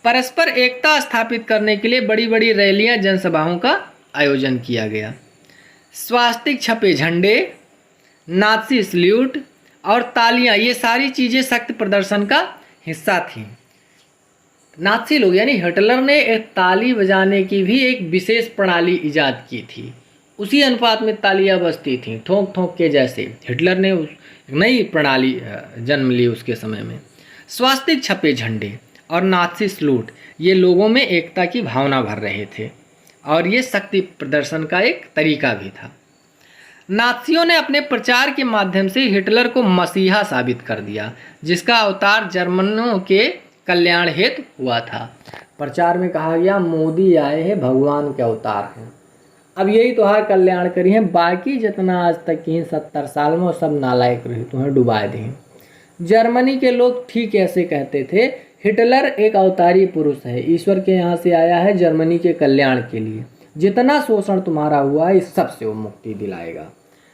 Speaker 1: परस्पर एकता स्थापित करने के लिए बड़ी बड़ी रैलियां, जनसभाओं का आयोजन किया गया। स्वास्तिक छपे झंडे, नाज़ी सल्यूट और तालियां, ये सारी चीज़ें शक्ति प्रदर्शन का हिस्सा थीं। नाज़ी लोग यानी हिटलर ने एक ताली बजाने की भी एक विशेष प्रणाली ईजाद की थी। उसी अनुपात में तालियां बजती थीं, ठोंक ठोंक के जैसे। हिटलर ने नई प्रणाली जन्म ली उसके समय में। स्वास्तिक छपे झंडे और नाज़ी सल्यूट ये लोगों में एकता की भावना भर रहे थे और ये शक्ति प्रदर्शन का एक तरीका भी था। नाज़ियों ने अपने प्रचार के माध्यम से हिटलर को मसीहा साबित कर दिया, जिसका अवतार जर्मनों के कल्याण हेतु हुआ था। प्रचार में कहा गया मोदी आए हैं भगवान के अवतार हैं, अब यही तुम्हारा कल्याण करी है, बाकी जितना आज तक की 70 साल में सब नालायक रहे, तुम्हें डुबा दें। जर्मनी के लोग ठीक ऐसे कहते थे, हिटलर एक अवतारी पुरुष है, ईश्वर के यहाँ से आया है जर्मनी के कल्याण के लिए, जितना शोषण तुम्हारा हुआ है इस सब से वो मुक्ति दिलाएगा।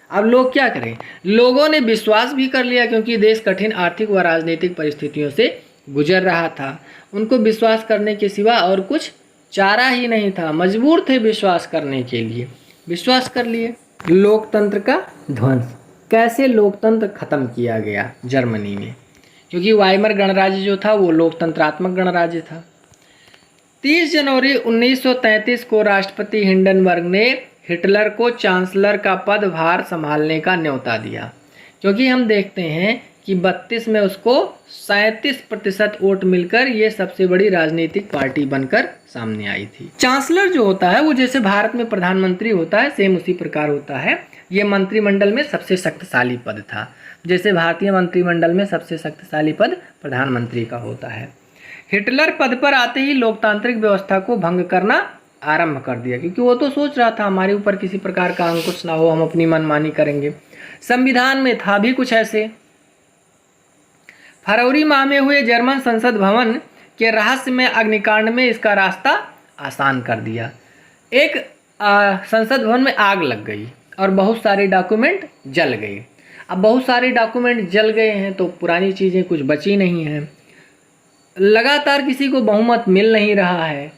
Speaker 1: अब लोग क्या करें, लोगों ने विश्वास भी कर लिया, क्योंकि देश कठिन आर्थिक व राजनीतिक परिस्थितियों से गुजर रहा था। उनको विश्वास करने के सिवा और कुछ चारा ही नहीं था, मजबूर थे विश्वास करने के लिए, विश्वास कर लिए। लोकतंत्र का ध्वंस, कैसे लोकतंत्र खत्म किया गया जर्मनी में, क्योंकि वाइमर गणराज्य जो था वो लोकतंत्रात्मक गणराज्य था। 30 जनवरी 1933 को राष्ट्रपति हिंडनबर्ग ने हिटलर को चांसलर का पदभार संभालने का न्योता दिया, क्योंकि हम देखते हैं कि 32 में उसको 37% वोट मिलकर ये सबसे बड़ी राजनीतिक पार्टी बनकर सामने आई थी। चांसलर जो होता है वो जैसे भारत में प्रधानमंत्री होता है, सेम उसी प्रकार होता है। ये मंत्रिमंडल में सबसे शक्तिशाली पद था, जैसे भारतीय मंत्रिमंडल में सबसे शक्तिशाली पद प्रधानमंत्री का होता है। हिटलर पद पर आते ही लोकतांत्रिक व्यवस्था को भंग करना आरंभ कर दिया, क्योंकि वो तो सोच रहा था हमारे ऊपर किसी प्रकार का अंकुश ना हो, हम अपनी मनमानी करेंगे। संविधान में था भी कुछ ऐसे। फरवरी माह में हुए जर्मन संसद भवन के रहस्यमय अग्निकांड में इसका रास्ता आसान कर दिया। एक संसद भवन में आग लग गई और बहुत सारे डॉक्यूमेंट जल गए। अब बहुत सारे डॉक्यूमेंट जल गए हैं तो पुरानी चीज़ें कुछ बची नहीं हैं, लगातार किसी को बहुमत मिल नहीं रहा है।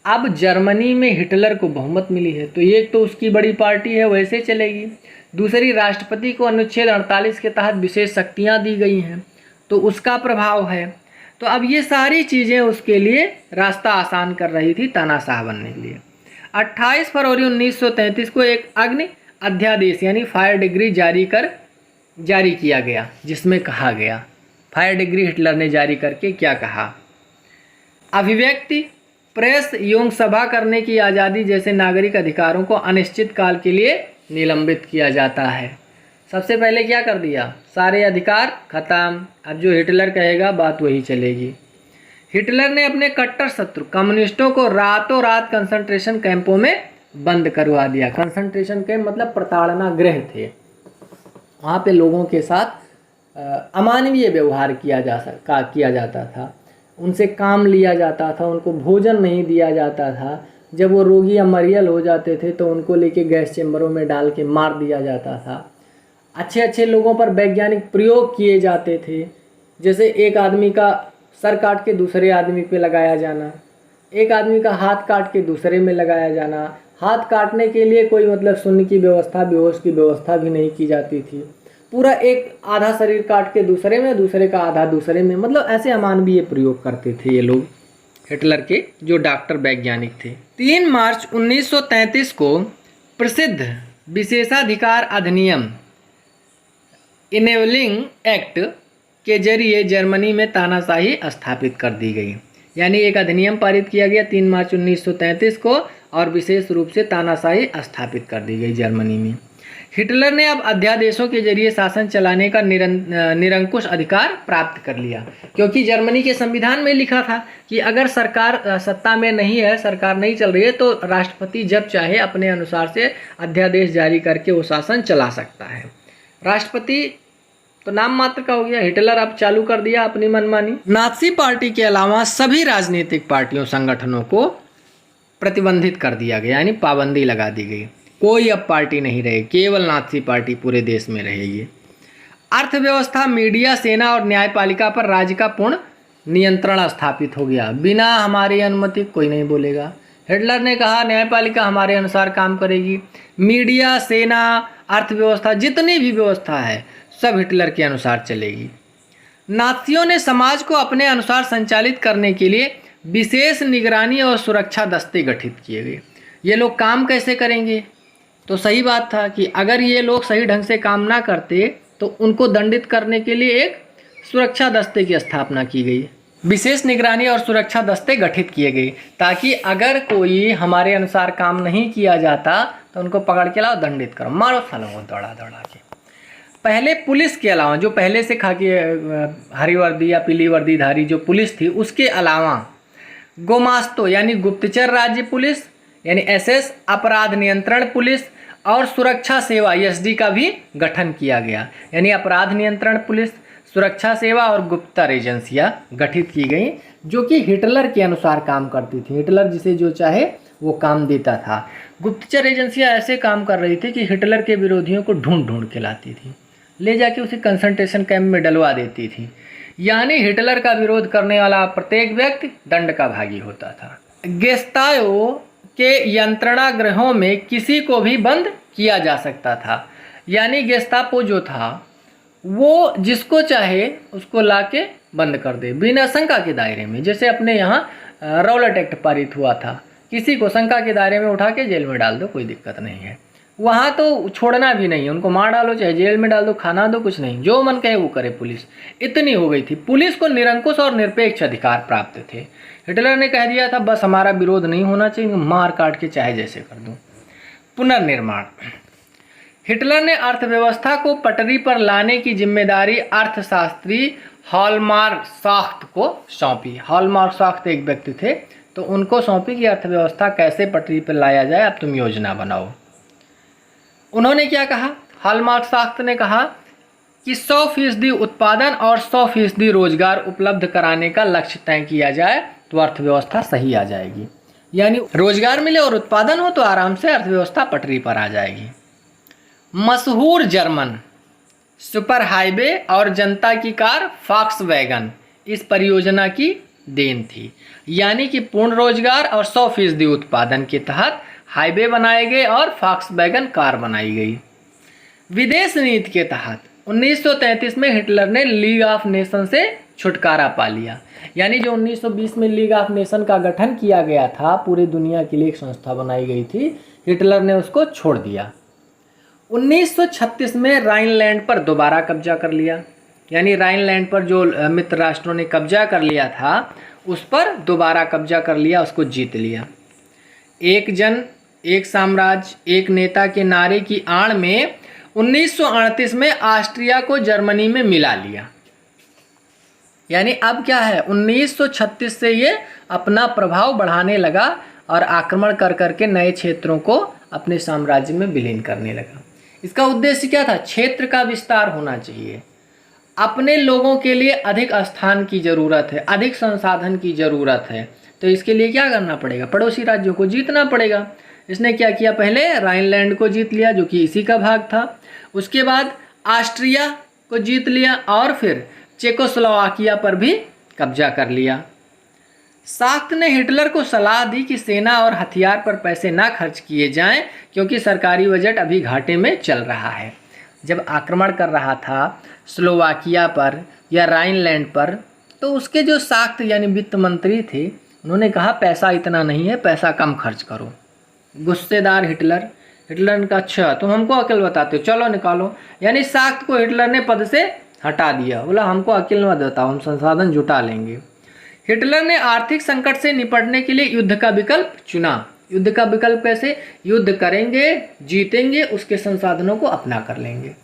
Speaker 1: अब जर्मनी में हिटलर को बहुमत मिली है, तो एक तो उसकी बड़ी पार्टी है वैसे चलेगी, दूसरी राष्ट्रपति को अनुच्छेद 48 के तहत विशेष शक्तियां दी गई हैं तो उसका प्रभाव है, तो अब ये सारी चीज़ें उसके लिए रास्ता आसान कर रही थी तानाशाह बनने के लिए। 28 फरवरी 1933 को एक अग्नि अध्यादेश यानी फायर डिग्री जारी किया गया, जिसमें कहा गया, फायर डिग्री हिटलर ने जारी करके क्या कहा, अभिव्यक्ति, प्रेस एवं सभा करने की आज़ादी जैसे नागरिक अधिकारों को अनिश्चित काल के लिए निलंबित किया जाता है। सबसे पहले क्या कर दिया, सारे अधिकार खत्म, अब जो हिटलर कहेगा बात वही चलेगी। हिटलर ने अपने कट्टर शत्रु कम्युनिस्टों को रातों रात कंसंट्रेशन कैंपों में बंद करवा दिया। कंसंट्रेशन कैंप मतलब प्रताड़ना गृह थे, वहाँ पे लोगों के साथ अमानवीय व्यवहार किया जाता था, उनसे काम लिया जाता था, उनको भोजन नहीं दिया जाता था। जब वो रोगी या मरियल हो जाते थे तो उनको लेके गैस चैम्बरों में डाल के मार दिया जाता था। अच्छे लोगों पर वैज्ञानिक प्रयोग किए जाते थे, जैसे एक आदमी का सर काट के दूसरे आदमी पे लगाया जाना, एक आदमी का हाथ काट के दूसरे में लगाया जाना। हाथ काटने के लिए कोई मतलब सुन्न की व्यवस्था, बेहोश की व्यवस्था भी नहीं की जाती थी। पूरा एक आधा शरीर काट के दूसरे में, दूसरे का आधा दूसरे में, मतलब ऐसे अमानवीय प्रयोग करते थे ये लोग, हिटलर के जो डॉक्टर वैज्ञानिक थे। 3 मार्च 1933 को प्रसिद्ध विशेषाधिकार अधिनियम इनेबलिंग एक्ट के जरिए जर्मनी में तानाशाही स्थापित कर दी गई। यानी एक अधिनियम पारित किया गया 3 मार्च 1933 को और विशेष रूप से तानाशाही स्थापित कर दी गई जर्मनी में। हिटलर ने अब अध्यादेशों के जरिए शासन चलाने का निरंकुश अधिकार प्राप्त कर लिया, क्योंकि जर्मनी के संविधान में लिखा था कि अगर सरकार सत्ता में नहीं है, सरकार नहीं चल रही है, तो राष्ट्रपति जब चाहे अपने अनुसार से अध्यादेश जारी करके वो शासन चला सकता है। राष्ट्रपति तो नाम मात्र का हो गया, हिटलर अब चालू कर दिया अपनी मनमानी। नाज़ी पार्टी के अलावा सभी राजनीतिक पार्टियों संगठनों को प्रतिबंधित कर दिया गया, यानी पाबंदी लगा दी गई। कोई अब पार्टी नहीं रहेगी, केवल नाज़ी पार्टी पूरे देश में रहेगी। अर्थव्यवस्था, मीडिया, सेना और न्यायपालिका पर राज्य का पूर्ण नियंत्रण स्थापित हो गया। बिना हमारी अनुमति कोई नहीं बोलेगा। हिटलर ने कहा न्यायपालिका हमारे अनुसार काम करेगी। मीडिया, सेना, अर्थव्यवस्था, जितनी भी व्यवस्था है सब हिटलर के अनुसार चलेगी। नाज़ियों ने समाज को अपने अनुसार संचालित करने के लिए विशेष निगरानी और सुरक्षा दस्ते गठित किए गए। ये लोग काम कैसे करेंगे? तो सही बात था कि अगर ये लोग सही ढंग से काम ना करते तो उनको दंडित करने के लिए एक सुरक्षा दस्ते की स्थापना की गई। विशेष निगरानी और सुरक्षा दस्ते गठित किए गए ताकि अगर कोई हमारे अनुसार काम नहीं किया जाता तो उनको पकड़ के लाओ, दंडित करो, मारो सालों को दौड़ा के। पहले पुलिस के अलावा, जो पहले से खाकी हरी वर्दी या पीली वर्दीधारी जो पुलिस थी, उसके अलावा गोमास्तो यानी गुप्तचर राज्य पुलिस यानी एसएस, अपराध नियंत्रण पुलिस और सुरक्षा सेवा एसडी का भी गठन किया गया। यानी अपराध नियंत्रण पुलिस, सुरक्षा सेवा और गुप्तचर एजेंसियां गठित की गई जो कि हिटलर के अनुसार काम करती थी। हिटलर जिसे जो चाहे वो काम देता था। गुप्तचर एजेंसियां ऐसे काम कर रही थी कि हिटलर के विरोधियों को ढूंढ के लाती थी, ले जाके उसे कंसंट्रेशन कैंप में डलवा देती थी। यानी हिटलर का विरोध करने वाला प्रत्येक व्यक्ति दंड का भागी होता था। गेस्टापो के यंत्रणा गृहों में किसी को भी बंद किया जा सकता था। यानी गेस्टापो जो था वो जिसको चाहे उसको लाके बंद कर दे बिना शंका के दायरे में। जैसे अपने यहाँ रौलट एक्ट पारित हुआ था, किसी को शंका के दायरे में उठा के जेल में डाल दो, कोई दिक्कत नहीं है। वहाँ तो छोड़ना भी नहीं, उनको मार डालो, चाहे जेल में डाल दो, खाना दो, कुछ नहीं, जो मन कहे वो करे पुलिस। इतनी हो गई थी। पुलिस को निरंकुश और निरपेक्ष अधिकार प्राप्त थे। हिटलर ने कह दिया था बस हमारा विरोध नहीं होना चाहिए, मार काट के चाहे जैसे कर दूं। पुनर्निर्माण। हिटलर ने अर्थव्यवस्था को पटरी पर लाने की जिम्मेदारी अर्थशास्त्री हॉलमार्क साख्त को सौंपी। हॉलमार्क साख्त एक व्यक्ति थे, तो उनको सौंपी कि अर्थव्यवस्था कैसे पटरी पर लाया जाए, अब तुम योजना बनाओ। उन्होंने क्या कहा? हॉलमार्क साख्त ने कहा कि 100% उत्पादन और 100% रोजगार उपलब्ध कराने का लक्ष्य तय किया जाए तो अर्थव्यवस्था सही आ जाएगी। यानी रोजगार मिले और उत्पादन हो तो आराम से अर्थव्यवस्था पटरी पर आ जाएगी। मशहूर जर्मन सुपर हाईवे और जनता की कार फॉक्सवैगन इस परियोजना की देन थी। यानी कि पूर्ण रोजगार और 100% उत्पादन के तहत हाईवे बनाए गए और फॉक्सवैगन कार बनाई गई। विदेश नीति के तहत 1933 में हिटलर ने लीग ऑफ नेशन से छुटकारा पा लिया। यानी जो 1920 में लीग ऑफ नेशन का गठन किया गया था, पूरी दुनिया के लिए एक संस्था बनाई गई थी, हिटलर ने उसको छोड़ दिया। 1936 में राइनलैंड पर दोबारा कब्जा कर लिया। यानी राइनलैंड पर जो मित्र राष्ट्रों ने कब्जा कर लिया था उस पर दोबारा कब्जा कर लिया, उसको जीत लिया। एक जन एक साम्राज्य एक नेता के नारे की आड़ में 1938 में ऑस्ट्रिया को जर्मनी में मिला लिया। यानी अब क्या है, 1936 से ये अपना प्रभाव बढ़ाने लगा और आक्रमण कर करके नए क्षेत्रों को अपने साम्राज्य में विलीन करने लगा। इसका उद्देश्य क्या था? क्षेत्र का विस्तार होना चाहिए, अपने लोगों के लिए अधिक स्थान की ज़रूरत है, अधिक संसाधन की ज़रूरत है, तो इसके लिए क्या करना पड़ेगा? पड़ोसी राज्यों को जीतना पड़ेगा। इसने क्या किया? पहले राइनलैंड को जीत लिया जो कि इसी का भाग था, उसके बाद ऑस्ट्रिया को जीत लिया और फिर चेकोस्लोवाकिया पर भी कब्जा कर लिया। साख्त ने हिटलर को सलाह दी कि सेना और हथियार पर पैसे ना खर्च किए जाएं क्योंकि सरकारी बजट अभी घाटे में चल रहा है। जब आक्रमण कर रहा था स्लोवाकिया पर या राइनलैंड पर, तो उसके जो साख्त यानी वित्त मंत्री थे, उन्होंने कहा पैसा इतना नहीं है, पैसा कम खर्च करो। गुस्सेदार हिटलर ने कहा अच्छा तुम हमको अकल बताते हो, चलो निकालो। यानी साख्त को हिटलर ने पद से हटा दिया, बोला हमको अकल मत बताओ, हम संसाधन जुटा लेंगे। हिटलर ने आर्थिक संकट से निपटने के लिए युद्ध का विकल्प चुना। युद्ध का विकल्प कैसे? युद्ध करेंगे, जीतेंगे, उसके संसाधनों को अपना कर लेंगे।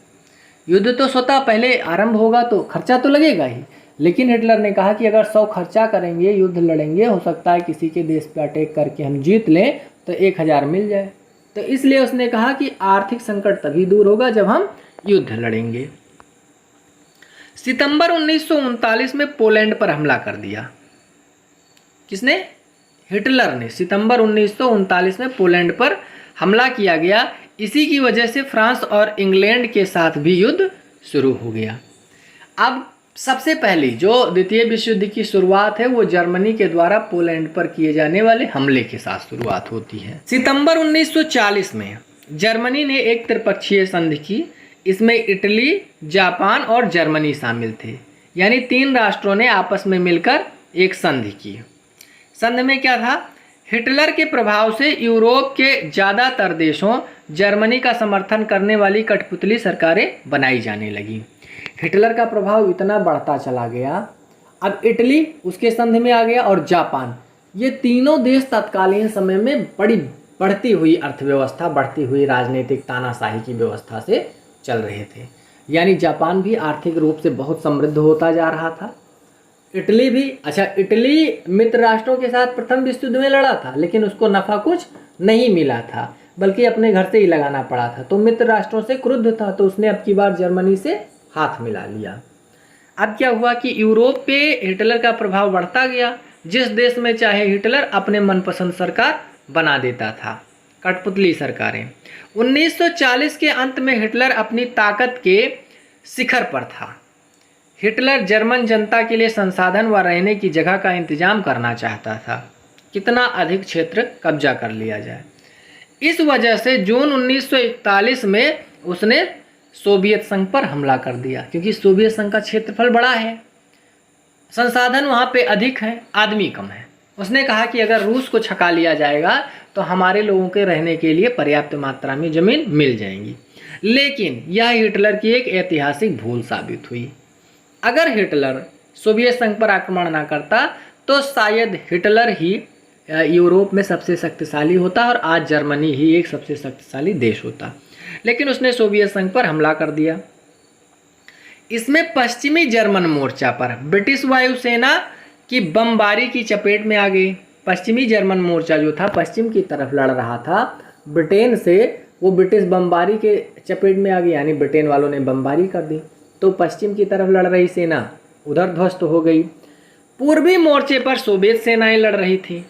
Speaker 1: युद्ध तो स्वतः पहले आरंभ होगा तो खर्चा तो लगेगा ही, लेकिन हिटलर ने कहा कि अगर 100 खर्चा करेंगे, युद्ध लड़ेंगे, हो सकता है किसी के देश पे अटैक करके हम जीत लें तो 1000 मिल जाए। तो इसलिए उसने कहा कि आर्थिक संकट तभी दूर होगा जब हम युद्ध लड़ेंगे। सितंबर 1939 में पोलैंड पर हमला कर दिया। किसने? हिटलर ने। सितंबर 1939 में पोलैंड पर हमला किया गया। इसी की वजह से फ्रांस और इंग्लैंड के साथ भी युद्ध शुरू हो गया। अब सबसे पहली जो द्वितीय विश्व युद्ध की शुरुआत है वो जर्मनी के द्वारा पोलैंड पर किए जाने वाले हमले के साथ शुरुआत होती है। सितंबर 1940 में जर्मनी ने एक त्रिपक्षीय संधि की। इसमें इटली, जापान और जर्मनी शामिल थे। यानी 3 राष्ट्रों ने आपस में मिलकर एक संधि की। संधि में क्या था? हिटलर के प्रभाव से यूरोप के ज़्यादातर देशों जर्मनी का समर्थन करने वाली कठपुतली सरकारें बनाई जाने लगी। हिटलर का प्रभाव इतना बढ़ता चला गया, अब इटली उसके संधि में आ गया और जापान, ये तीनों देश तत्कालीन समय में बड़ी बढ़ती हुई अर्थव्यवस्था, बढ़ती हुई राजनीतिक तानाशाही की व्यवस्था से चल रहे थे। यानी जापान भी आर्थिक रूप से बहुत समृद्ध होता जा रहा था। इटली भी, अच्छा इटली मित्र राष्ट्रों के साथ प्रथम विश्व युद्ध में लड़ा था, लेकिन उसको नफा कुछ नहीं मिला था, बल्कि अपने घर से ही लगाना पड़ा था, तो मित्र राष्ट्रों से क्रुद्ध था, तो उसने अब की बार जर्मनी से हाथ मिला लिया। अब क्या हुआ कि यूरोप पे हिटलर का प्रभाव बढ़ता गया। जिस देश में चाहे हिटलर अपने मनपसंद सरकार बना देता था, कठपुतली सरकारें। 1940 के अंत में हिटलर अपनी ताकत के शिखर पर था। हिटलर जर्मन जनता के लिए संसाधन व रहने की जगह का इंतजाम करना चाहता था, कितना अधिक क्षेत्र कब्जा कर लिया जाए। इस वजह से जून 1941 में उसने सोवियत संघ पर हमला कर दिया, क्योंकि सोवियत संघ का क्षेत्रफल बड़ा है, संसाधन वहाँ पे अधिक है, आदमी कम है। उसने कहा कि अगर रूस को छका लिया जाएगा तो हमारे लोगों के रहने के लिए पर्याप्त मात्रा में ज़मीन मिल जाएंगी। लेकिन यह हिटलर की एक ऐतिहासिक भूल साबित हुई। अगर हिटलर सोवियत संघ पर आक्रमण ना करता तो शायद हिटलर ही यूरोप में सबसे शक्तिशाली होता और आज जर्मनी ही एक सबसे शक्तिशाली देश होता। लेकिन उसने सोवियत संघ पर हमला कर दिया। इसमें पश्चिमी जर्मन मोर्चा पर ब्रिटिश वायुसेना की बमबारी की चपेट में आ गई। पश्चिमी जर्मन मोर्चा जो था पश्चिम की तरफ लड़ रहा था ब्रिटेन से, वो ब्रिटिश बमबारी के चपेट में आ गई, यानी ब्रिटेन वालों ने बमबारी कर दी, तो पश्चिम की तरफ लड़ रही सेना उधर ध्वस्त हो गई। पूर्वी मोर्चे पर सोवियत सेनाएं लड़ रही थी,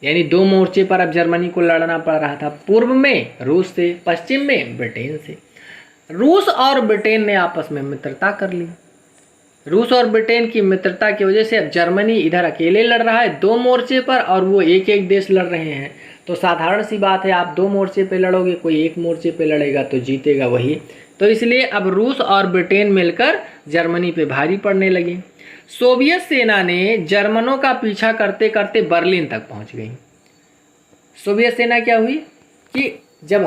Speaker 1: यानी 2 मोर्चे पर अब जर्मनी को लड़ना पड़ रहा था, पूर्व में रूस से, पश्चिम में ब्रिटेन से। रूस और ब्रिटेन ने आपस में मित्रता कर ली। रूस और ब्रिटेन की मित्रता की वजह से अब जर्मनी इधर अकेले लड़ रहा है 2 मोर्चे पर और वो एक एक देश लड़ रहे हैं। तो साधारण सी बात है, आप 2 मोर्चे पे लड़ोगे, कोई एक मोर्चे पे लड़ेगा तो जीतेगा वही। तो इसलिए अब रूस और ब्रिटेन मिलकर जर्मनी पे भारी पड़ने लगे। सोवियत सेना ने जर्मनों का पीछा करते करते बर्लिन तक पहुंच गई। सोवियत सेना क्या हुई कि जब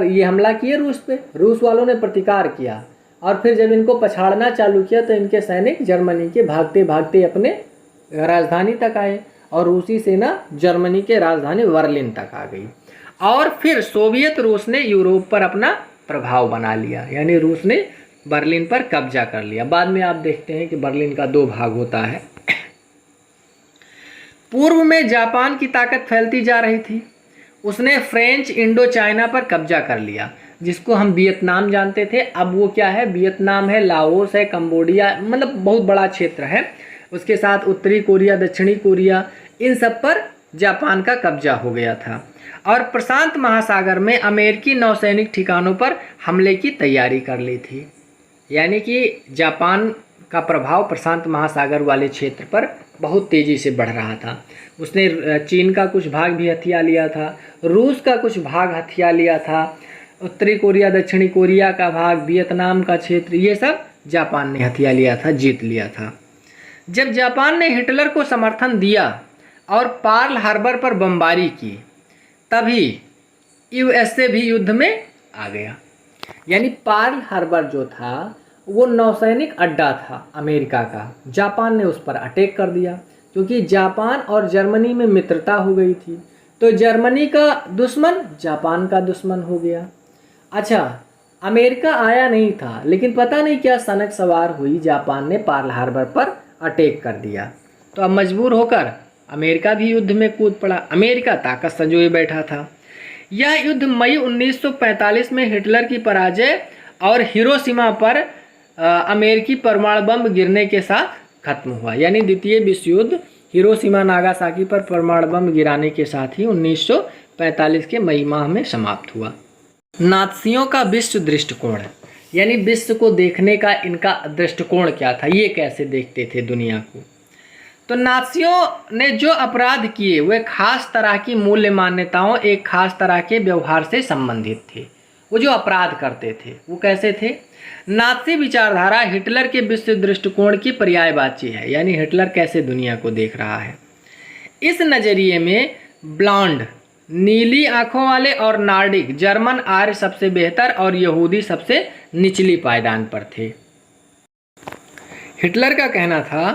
Speaker 1: ये हमला किए रूस पे, रूस वालों ने प्रतिकार किया और फिर जब इनको पछाड़ना चालू किया तो इनके सैनिक जर्मनी के भागते भागते अपने राजधानी तक आए और रूसी सेना जर्मनी के राजधानी बर्लिन तक आ गई। और फिर सोवियत रूस ने यूरोप पर अपना प्रभाव बना लिया, यानी रूस ने बर्लिन पर कब्जा कर लिया। बाद में आप देखते हैं कि बर्लिन का 2 भाग होता है। पूर्व में जापान की ताकत फैलती जा रही थी, उसने फ्रेंच इंडो चाइना पर कब्जा कर लिया, जिसको हम वियतनाम जानते थे, अब वो क्या है, वियतनाम है, लाओस है, कंबोडिया, मतलब बहुत बड़ा क्षेत्र है। उसके साथ उत्तरी कोरिया, दक्षिणी कोरिया, इन सब पर जापान का कब्जा हो गया था। और प्रशांत महासागर में अमेरिकी नौसैनिक ठिकानों पर हमले की तैयारी कर ली थी, यानी कि जापान का प्रभाव प्रशांत महासागर वाले क्षेत्र पर बहुत तेज़ी से बढ़ रहा था। उसने चीन का कुछ भाग भी हथिया लिया था, रूस का कुछ भाग हथिया लिया था, उत्तरी कोरिया, दक्षिणी कोरिया का भाग, वियतनाम का क्षेत्र, ये सब जापान ने हथिया लिया था, जीत लिया था। जब जापान ने हिटलर को समर्थन दिया और पर्ल हार्बर पर बमबारी की, तभी यूएसए भी युद्ध में आ गया। यानी पर्ल हार्बर जो था वो नौसैनिक अड्डा था अमेरिका का, जापान ने उस पर अटैक कर दिया, क्योंकि जापान और जर्मनी में मित्रता हो गई थी, तो जर्मनी का दुश्मन जापान का दुश्मन हो गया। अच्छा, अमेरिका आया नहीं था, लेकिन पता नहीं क्या सनक सवार हुई, जापान ने पर्ल हार्बर पर अटैक कर दिया, तो अब मजबूर होकर अमेरिका भी युद्ध में कूद पड़ा। अमेरिका ताकत संजोए बैठा था। यह युद्ध मई 1945 में हिटलर की पराजय और हिरोशिमा पर अमेरिकी परमाणु बम गिरने के साथ खत्म हुआ। यानी द्वितीय विश्व युद्ध हिरोशिमा नागासाकी पर परमाणु बम गिराने के साथ ही 1945 के मई माह में समाप्त हुआ। नात्सियों का विश्व दृष्टिकोण, यानी विश्व को देखने का इनका दृष्टिकोण क्या था, ये कैसे देखते थे दुनिया को। तो नात्सियों ने जो अपराध किए वे खास तरह की मूल्य मान्यताओं, एक खास तरह के व्यवहार से संबंधित थे। वो जो अपराध करते थे वो कैसे थे। नात्सी विचारधारा हिटलर के विश्व दृष्टिकोण की पर्यायवाची है, यानी हिटलर कैसे दुनिया को देख रहा है। इस नज़रिए में ब्लॉन्ड, नीली आंखों वाले और नॉर्डिक जर्मन आर्य सबसे बेहतर और यहूदी सबसे निचली पायदान पर थे। हिटलर का कहना था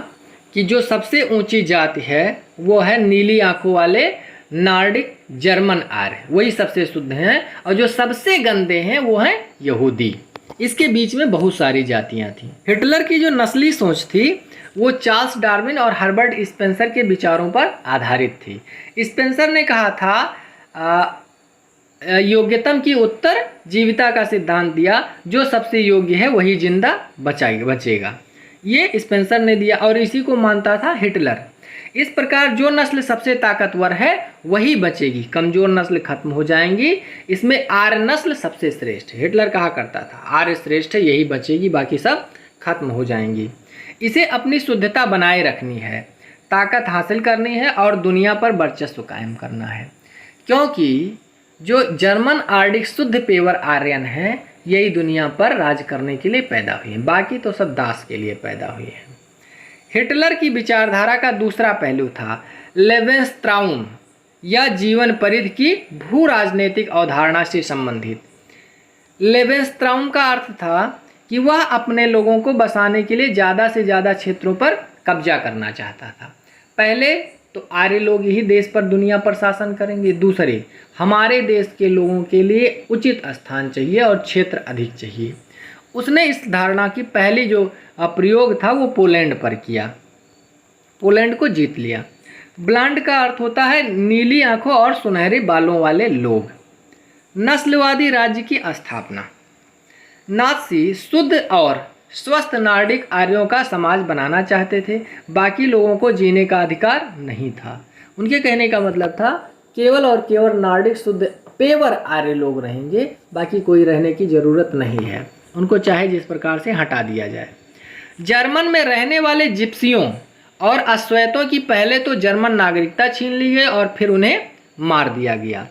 Speaker 1: कि जो सबसे ऊंची जाति है वो है नीली आंखों वाले नॉर्डिक जर्मन आर्य, वही सबसे शुद्ध हैं, और जो सबसे गंदे हैं वो हैं यहूदी। इसके बीच में बहुत सारी जातियां थीं। हिटलर की जो नस्ली सोच थी वो चार्ल्स डार्विन और हर्बर्ट स्पेंसर के विचारों पर आधारित थी। स्पेंसर ने कहा था योग्यतम की उत्तर जीविता का सिद्धांत दिया, जो सबसे योग्य है वही जिंदा बचेगा, ये स्पेंसर ने दिया, और इसी को मानता था हिटलर। इस प्रकार जो नस्ल सबसे ताकतवर है वही बचेगी, कमजोर नस्ल खत्म हो जाएंगी। इसमें आर्य नस्ल सबसे श्रेष्ठ है, हिटलर कहा करता था आर्य श्रेष्ठ है, यही बचेगी, बाकी सब खत्म हो जाएंगी। इसे अपनी शुद्धता बनाए रखनी है, ताकत हासिल करनी है और दुनिया पर वर्चस्व कायम करना है, क्योंकि जो जर्मन आर्डिक शुद्ध पेवर आर्यन है यही दुनिया पर राज करने के लिए पैदा हुई है, बाकी तो सब दास के लिए पैदा हुई है। हिटलर की विचारधारा का दूसरा पहलू था लेवेंस्ट्राउम या जीवन परिधि की भू राजनीतिक अवधारणा से संबंधित। लेवेंस्ट्राउम का अर्थ था कि वह अपने लोगों को बसाने के लिए ज़्यादा से ज़्यादा क्षेत्रों पर कब्जा करना चाहता था। पहले तो आर्य लोग ही देश पर, दुनिया पर शासन करेंगे, दूसरे हमारे देश के लोगों के लिए उचित स्थान चाहिए और क्षेत्र अधिक चाहिए। उसने इस धारणा की पहली जो प्रयोग था वो पोलैंड पर किया, पोलैंड को जीत लिया। ब्लॉन्ड का अर्थ होता है नीली आंखों और सुनहरे बालों वाले लोग। नस्लवादी राज्य की स्थापना। नात्सी शुद्ध और स्वस्थ नॉर्डिक आर्यों का समाज बनाना चाहते थे, बाकी लोगों को जीने का अधिकार नहीं था। उनके कहने का मतलब था केवल और केवल नॉर्डिक शुद्ध पेवर आर्य लोग रहेंगे, बाकी कोई रहने की ज़रूरत नहीं है, उनको चाहे जिस प्रकार से हटा दिया जाए। जर्मन में रहने वाले जिप्सियों और अश्वेतों की पहले तो जर्मन नागरिकता छीन ली गई और फिर उन्हें मार दिया गया।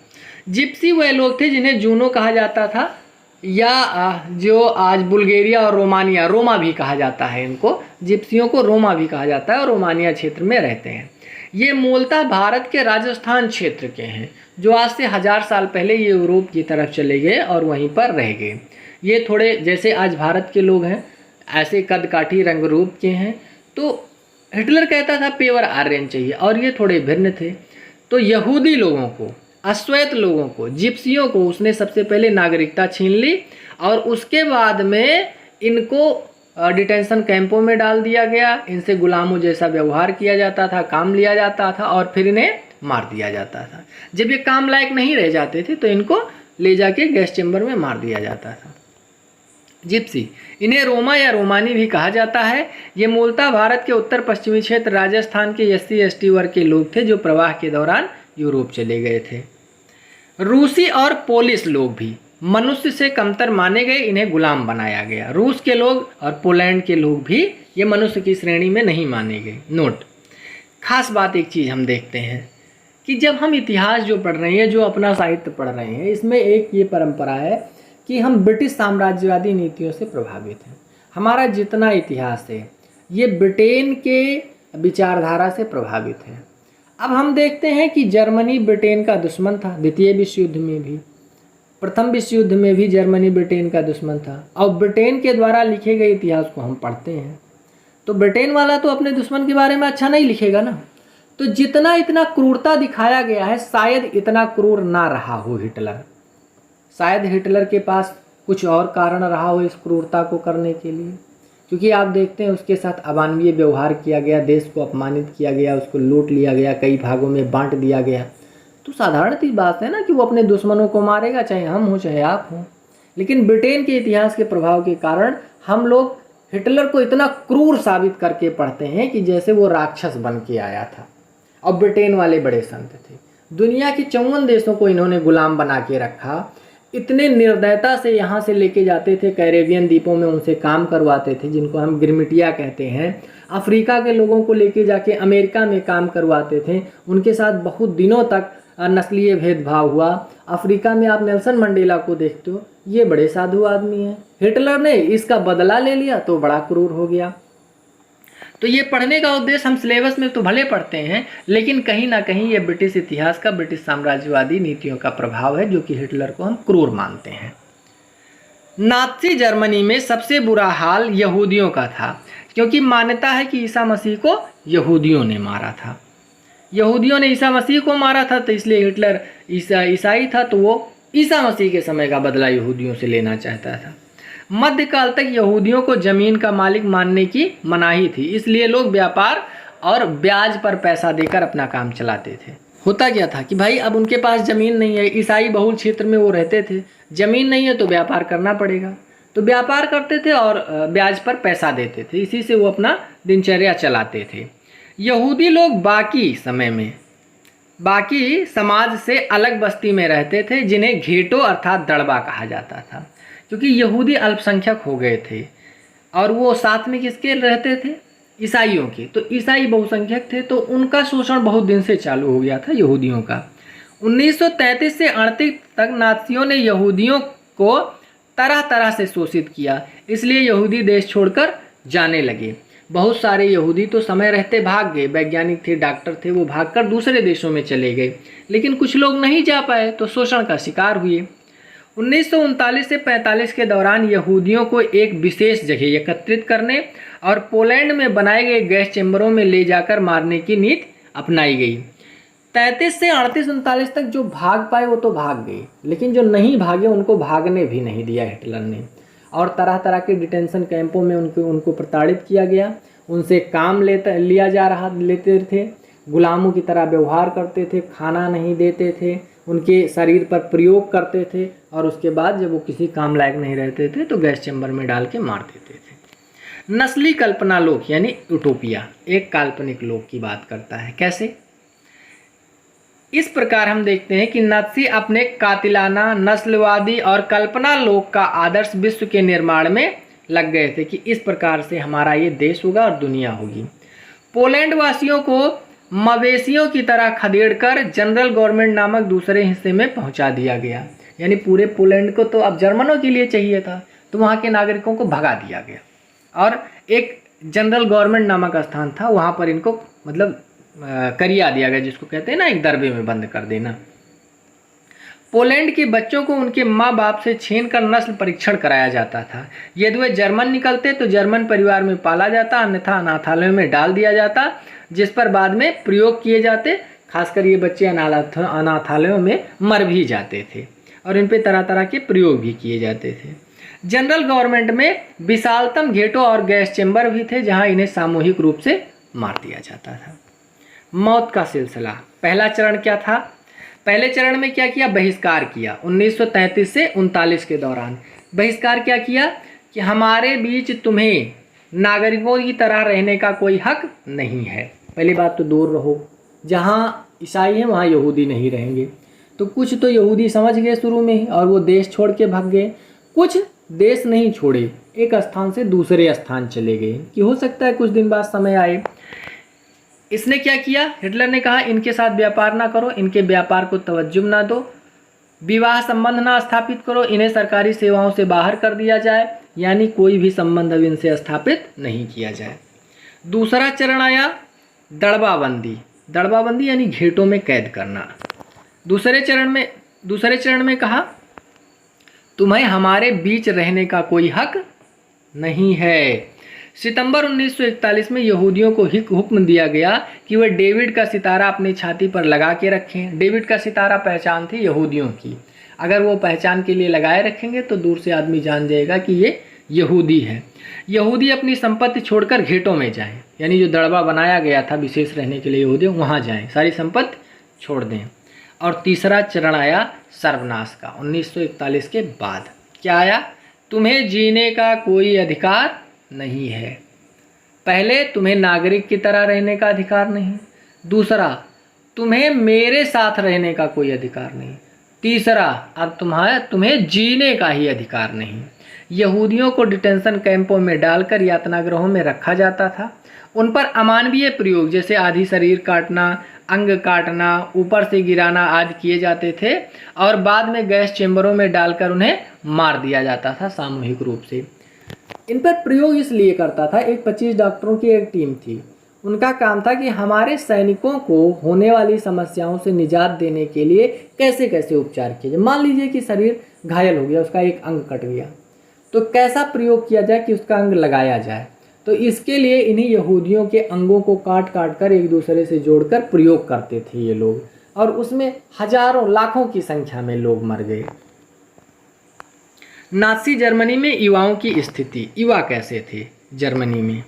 Speaker 1: जिप्सी वह लोग थे जिन्हें जूनो कहा जाता था, या जो आज बुल्गारिया और रोमानिया, रोमा भी कहा जाता है इनको, जिप्सियों को रोमा भी कहा जाता है और रोमानिया क्षेत्र में रहते हैं। ये मूलतः भारत के राजस्थान क्षेत्र के हैं, जो आज से 1000 साल पहले ये यूरोप की तरफ चले गए और वहीं पर रह गए। ये थोड़े जैसे आज भारत के लोग हैं, ऐसे कद काठी रंग रूप के हैं। तो हिटलर कहता था पेवर आर्यन चाहिए, और ये थोड़े भिन्न थे। तो यहूदी लोगों को, अश्वेत लोगों को, जिप्सियों को उसने सबसे पहले नागरिकता छीन ली और उसके बाद में इनको डिटेंशन कैंपों में डाल दिया गया। इनसे गुलामों जैसा व्यवहार किया जाता था, काम लिया जाता था और फिर इन्हें मार दिया जाता था। जब ये काम लायक नहीं रह जाते थे तो इनको ले जाके गैस चैम्बर में मार दिया जाता था। जिप्सी, इन्हें रोमा या रोमानी भी कहा जाता है। ये मूलतः भारत के उत्तर पश्चिमी क्षेत्र राजस्थान के SC/ST वर्ग के लोग थे जो प्रवाह के दौरान यूरोप चले गए थे। रूसी और पोलिश लोग भी मनुष्य से कमतर माने गए, इन्हें गुलाम बनाया गया। रूस के लोग और पोलैंड के लोग भी ये मनुष्य की श्रेणी में नहीं माने गए। नोट, खास बात एक चीज़ हम देखते हैं कि जब हम इतिहास जो पढ़ रहे हैं, जो अपना साहित्य पढ़ रहे हैं, इसमें एक ये परंपरा है कि हम ब्रिटिश साम्राज्यवादी नीतियों से प्रभावित हैं। हमारा जितना इतिहास है ये ब्रिटेन के विचारधारा से प्रभावित है। अब हम देखते हैं कि जर्मनी ब्रिटेन का दुश्मन था, द्वितीय विश्व युद्ध में भी, प्रथम विश्व युद्ध में भी जर्मनी ब्रिटेन का दुश्मन था। और ब्रिटेन के द्वारा लिखे गए इतिहास को हम पढ़ते हैं तो ब्रिटेन वाला तो अपने दुश्मन के बारे में अच्छा नहीं लिखेगा ना। तो जितना इतना क्रूरता दिखाया गया है, शायद इतना क्रूर ना रहा हो हिटलर। शायद हिटलर के पास कुछ और कारण रहा हो इस क्रूरता को करने के लिए, क्योंकि आप देखते हैं उसके साथ अमानवीय व्यवहार किया गया, देश को अपमानित किया गया, उसको लूट लिया गया, कई भागों में बांट दिया गया। तो साधारण सी बात है ना कि वो अपने दुश्मनों को मारेगा, चाहे हम हो चाहे आप हो। लेकिन ब्रिटेन के इतिहास के प्रभाव के कारण हम लोग हिटलर को इतना क्रूर साबित करके पढ़ते हैं कि जैसे वो राक्षस बन के आया था। और ब्रिटेन वाले बड़े संत थे। दुनिया के 54 देशों को इन्होंने गुलाम बना के रखा। इतने निर्दयता से यहाँ से लेके जाते थे, कैरेबियन द्वीपों में उनसे काम करवाते थे, जिनको हम गिरमिटिया कहते हैं। अफ्रीका के लोगों को लेके जाके अमेरिका में काम करवाते थे। उनके साथ बहुत दिनों तक नस्लीय भेदभाव हुआ। अफ्रीका में आप नेल्सन मंडेला को देखते हो, ये बड़े साधु आदमी हैं। हिटलर ने इसका बदला ले लिया तो बड़ा क्रूर हो गया। तो ये पढ़ने का उद्देश्य हम सिलेबस में तो भले पढ़ते हैं, लेकिन कहीं ना कहीं ये ब्रिटिश इतिहास का, ब्रिटिश साम्राज्यवादी नीतियों का प्रभाव है, जो कि हिटलर को हम क्रूर मानते हैं। नाज़ी जर्मनी में सबसे बुरा हाल यहूदियों का था, क्योंकि मान्यता है कि ईसा मसीह को यहूदियों ने मारा था। यहूदियों ने ईसा मसीह को मारा था, तो इसलिए हिटलर ईसाई था, तो वो ईसा मसीह के समय का बदला यहूदियों से लेना चाहता था। मध्यकाल तक यहूदियों को जमीन का मालिक मानने की मनाही थी, इसलिए लोग व्यापार और ब्याज पर पैसा देकर अपना काम चलाते थे। होता क्या था कि भाई अब उनके पास ज़मीन नहीं है, ईसाई बहुल क्षेत्र में वो रहते थे, ज़मीन नहीं है तो व्यापार करना पड़ेगा, तो व्यापार करते थे और ब्याज पर पैसा देते थे, इसी से वो अपना दिनचर्या चलाते थे। यहूदी लोग बाकी समय में बाकी समाज से अलग बस्ती में रहते थे, जिन्हें घेटो अर्थात दड़बा कहा जाता था, क्योंकि यहूदी अल्पसंख्यक हो गए थे और वो साथ में किसके रहते थे, ईसाइयों के। तो ईसाई बहुसंख्यक थे, तो उनका शोषण बहुत दिन से चालू हो गया था यहूदियों का। 1933 से 38 तक नाज़ियों ने यहूदियों को तरह तरह से शोषित किया, इसलिए यहूदी देश छोड़कर जाने लगे। बहुत सारे यहूदी तो समय रहते भाग गए, वैज्ञानिक थे, डॉक्टर थे, वो भागकर दूसरे देशों में चले गए, लेकिन कुछ लोग नहीं जा पाए तो शोषण का शिकार हुए। 1939 से 45 के दौरान यहूदियों को एक विशेष जगह एकत्रित करने और पोलैंड में बनाए गए गैस चैम्बरों में ले जाकर मारने की नीति अपनाई गई। 33 से 38-39 तक जो भाग पाए वो तो भाग गए, लेकिन जो नहीं भागे उनको भागने भी नहीं दिया हिटलर ने, और तरह तरह के डिटेंशन कैंपों में उनको प्रताड़ित किया गया। उनसे काम लेते थे, गुलामों की तरह व्यवहार करते थे, खाना नहीं देते थे, उनके शरीर पर प्रयोग करते थे, और उसके बाद जब वो किसी काम लायक नहीं रहते थे तो गैस चैम्बर में डाल के मार देते थे। नस्ली कल्पना लोक यानी यूटोपिया एक काल्पनिक लोक की बात करता है। कैसे? इस प्रकार हम देखते हैं कि नाज़ी अपने कातिलाना, नस्लवादी और कल्पना लोक का आदर्श विश्व के निर्माण में लग गए थे कि इस प्रकार से हमारा ये देश होगा और दुनिया होगी। पोलैंड वासियों को मवेशियों की तरह खदेड़कर जनरल गवर्नमेंट नामक दूसरे हिस्से में पहुंचा दिया गया, यानी पूरे पोलैंड को तो अब जर्मनों के लिए चाहिए था, तो वहाँ के नागरिकों को भगा दिया गया और एक जनरल गवर्नमेंट नामक स्थान था, वहाँ पर इनको मतलब करिया दिया गया, जिसको कहते हैं ना एक दरबे में बंद कर देना। पोलैंड के बच्चों को उनके माँ बाप से छीनकर नस्ल परीक्षण कराया जाता था। यदि वे जर्मन निकलते तो जर्मन परिवार में पाला जाता, अन्यथा अनाथालयों में डाल दिया जाता, जिस पर बाद में प्रयोग किए जाते। खासकर ये बच्चे अनाथालयों में मर भी जाते थे और इन पे तरह तरह के प्रयोग भी किए जाते थे। जनरल गवर्नमेंट में विशालतम घेटों और गैस चेंबर भी थे, जहां इन्हें सामूहिक रूप से मार दिया जाता था। मौत का सिलसिला, पहला चरण क्या था? पहले चरण में क्या किया? बहिष्कार किया। 1933 से 39 के दौरान बहिष्कार क्या किया कि हमारे बीच तुम्हें नागरिकों की तरह रहने का कोई हक नहीं है। पहली बात तो दूर रहो, जहाँ ईसाई हैं वहाँ यहूदी नहीं रहेंगे। तो कुछ तो यहूदी समझ गए शुरू में ही और वो देश छोड़ के भाग गए। कुछ देश नहीं छोड़े, एक स्थान से दूसरे स्थान चले गए कि हो सकता है कुछ दिन बाद समय आए। इसने क्या किया? हिटलर ने कहा इनके साथ व्यापार ना करो, इनके व्यापार को तवज्जो ना दो, विवाह संबंध ना स्थापित करो, इन्हें सरकारी सेवाओं से बाहर कर दिया जाए, यानी कोई भी संबंध अब इनसे स्थापित नहीं किया जाए। दूसरा चरण आया दड़बाबंदी। दड़बाबंदी यानी घेटों में कैद करना। दूसरे चरण में कहा तुम्हें हमारे बीच रहने का कोई हक नहीं है। सितंबर 1941 में यहूदियों को हुक्म दिया गया कि वे डेविड का सितारा अपनी छाती पर लगा के रखें। डेविड का सितारा पहचान थी यहूदियों की, अगर वो पहचान के लिए लगाए रखेंगे तो दूर से आदमी जान जाएगा कि ये यहूदी है। यहूदी अपनी संपत्ति छोड़कर घेटों में जाएं, यानी जो दड़बा बनाया गया था विशेष रहने के लिए यहूदी, वहाँ जाएं, सारी संपत्ति छोड़ दें। और तीसरा चरण आया सर्वनाश का। 1941 के बाद क्या आया? तुम्हें जीने का कोई अधिकार नहीं है। पहले तुम्हें नागरिक की तरह रहने का अधिकार नहीं, दूसरा तुम्हें मेरे साथ रहने का कोई अधिकार नहीं, तीसरा अब तुम्हें जीने का ही अधिकार नहीं। यहूदियों को डिटेंशन कैंपों में डालकर यातनागृहों में रखा जाता था। उन पर अमानवीय प्रयोग जैसे आधी शरीर काटना, अंग काटना, ऊपर से गिराना आदि किए जाते थे और बाद में गैस चेंबरों में डालकर उन्हें मार दिया जाता था सामूहिक रूप से। इन पर प्रयोग इसलिए करता था, एक 25 डॉक्टरों की एक टीम थी, उनका काम था कि हमारे सैनिकों को होने वाली समस्याओं से निजात देने के लिए कैसे कैसे उपचार किए जाए। मान लीजिए कि शरीर घायल हो गया, उसका एक अंग कट गया, तो कैसा प्रयोग किया जाए कि उसका अंग लगाया जाए। तो इसके लिए इन्हीं यहूदियों के अंगों को काट काट कर एक दूसरे से जोड़कर प्रयोग करते थे ये लोग, और उसमें हजारों लाखों की संख्या में लोग मर गए। नाज़ी जर्मनी में युवाओं की स्थिति, युवा कैसे थे जर्मनी में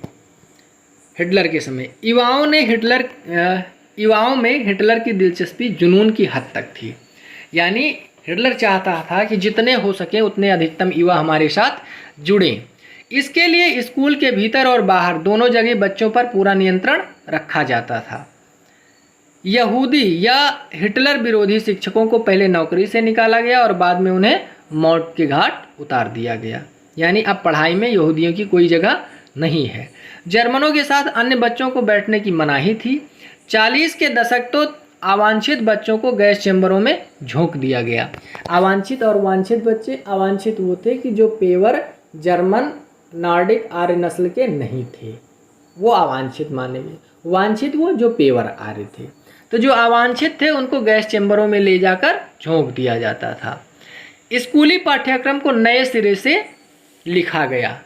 Speaker 1: हिटलर के समय? युवाओं में हिटलर की दिलचस्पी जुनून की हद तक थी, यानी हिटलर चाहता था कि जितने हो सके उतने अधिकतम युवा हमारे साथ जुड़ें। इसके लिए स्कूल के भीतर और बाहर दोनों जगह बच्चों पर पूरा नियंत्रण रखा जाता था। यहूदी या हिटलर विरोधी शिक्षकों को पहले नौकरी से निकाला गया और बाद में उन्हें मौत के घाट उतार दिया गया, यानी अब पढ़ाई में यहूदियों की कोई जगह नहीं है। जर्मनों के साथ अन्य बच्चों को बैठने की मनाही थी। 40 के दशक तो अवांछित बच्चों को गैस चैम्बरों में झोंक दिया गया। अवांछित और वांछित बच्चे, अवांछित वो थे कि जो पेवर जर्मन नॉर्डिक आर्य नस्ल के नहीं थे, वो अवांछित माने गए। वांछित वो जो पेवर आर्य थे। तो जो अवांछित थे उनको गैस चैम्बरों में ले जाकर झोंक दिया जाता था। स्कूली पाठ्यक्रम को नए सिरे से लिखा गया,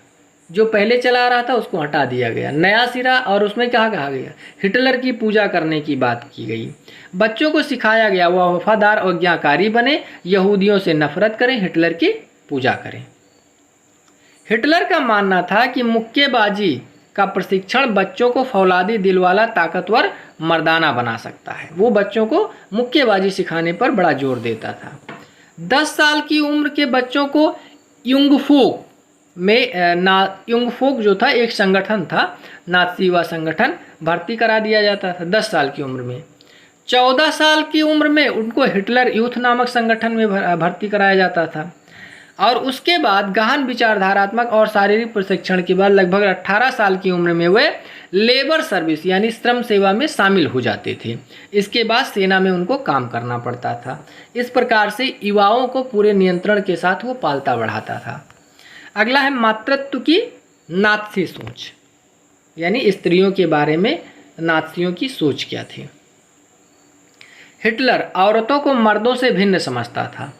Speaker 1: जो पहले चला रहा था उसको हटा दिया गया, नया सिरा, और उसमें क्या कहा गया? हिटलर की पूजा करने की बात की गई। बच्चों को सिखाया गया वह वफादार और आज्ञाकारी बने, यहूदियों से नफरत करें, हिटलर की पूजा करें। हिटलर का मानना था कि मुक्केबाजी का प्रशिक्षण बच्चों को फौलादी दिलवाला ताकतवर मर्दाना बना सकता है। वो बच्चों को मुक्केबाजी सिखाने पर बड़ा जोर देता था। 10 साल की उम्र के बच्चों को युंगफोक जो था एक संगठन था, नाज़ी व संगठन, भर्ती करा दिया जाता था 10 साल की उम्र में। 14 साल की उम्र में उनको हिटलर यूथ नामक संगठन में भर्ती कराया जाता था और उसके बाद गहन विचारधारात्मक और शारीरिक प्रशिक्षण के बाद लगभग 18 साल की उम्र में वे लेबर सर्विस यानी श्रम सेवा में शामिल हो जाते थे। इसके बाद सेना में उनको काम करना पड़ता था। इस प्रकार से युवाओं को पूरे नियंत्रण के साथ वो पालता बढ़ाता था। अगला है मातृत्व की नाज़ी सोच। यानी स्त्रियों के बारे में नाज़ियों की सोच क्या थी। हिटलर औरतों को मर्दों से भिन्न समझता था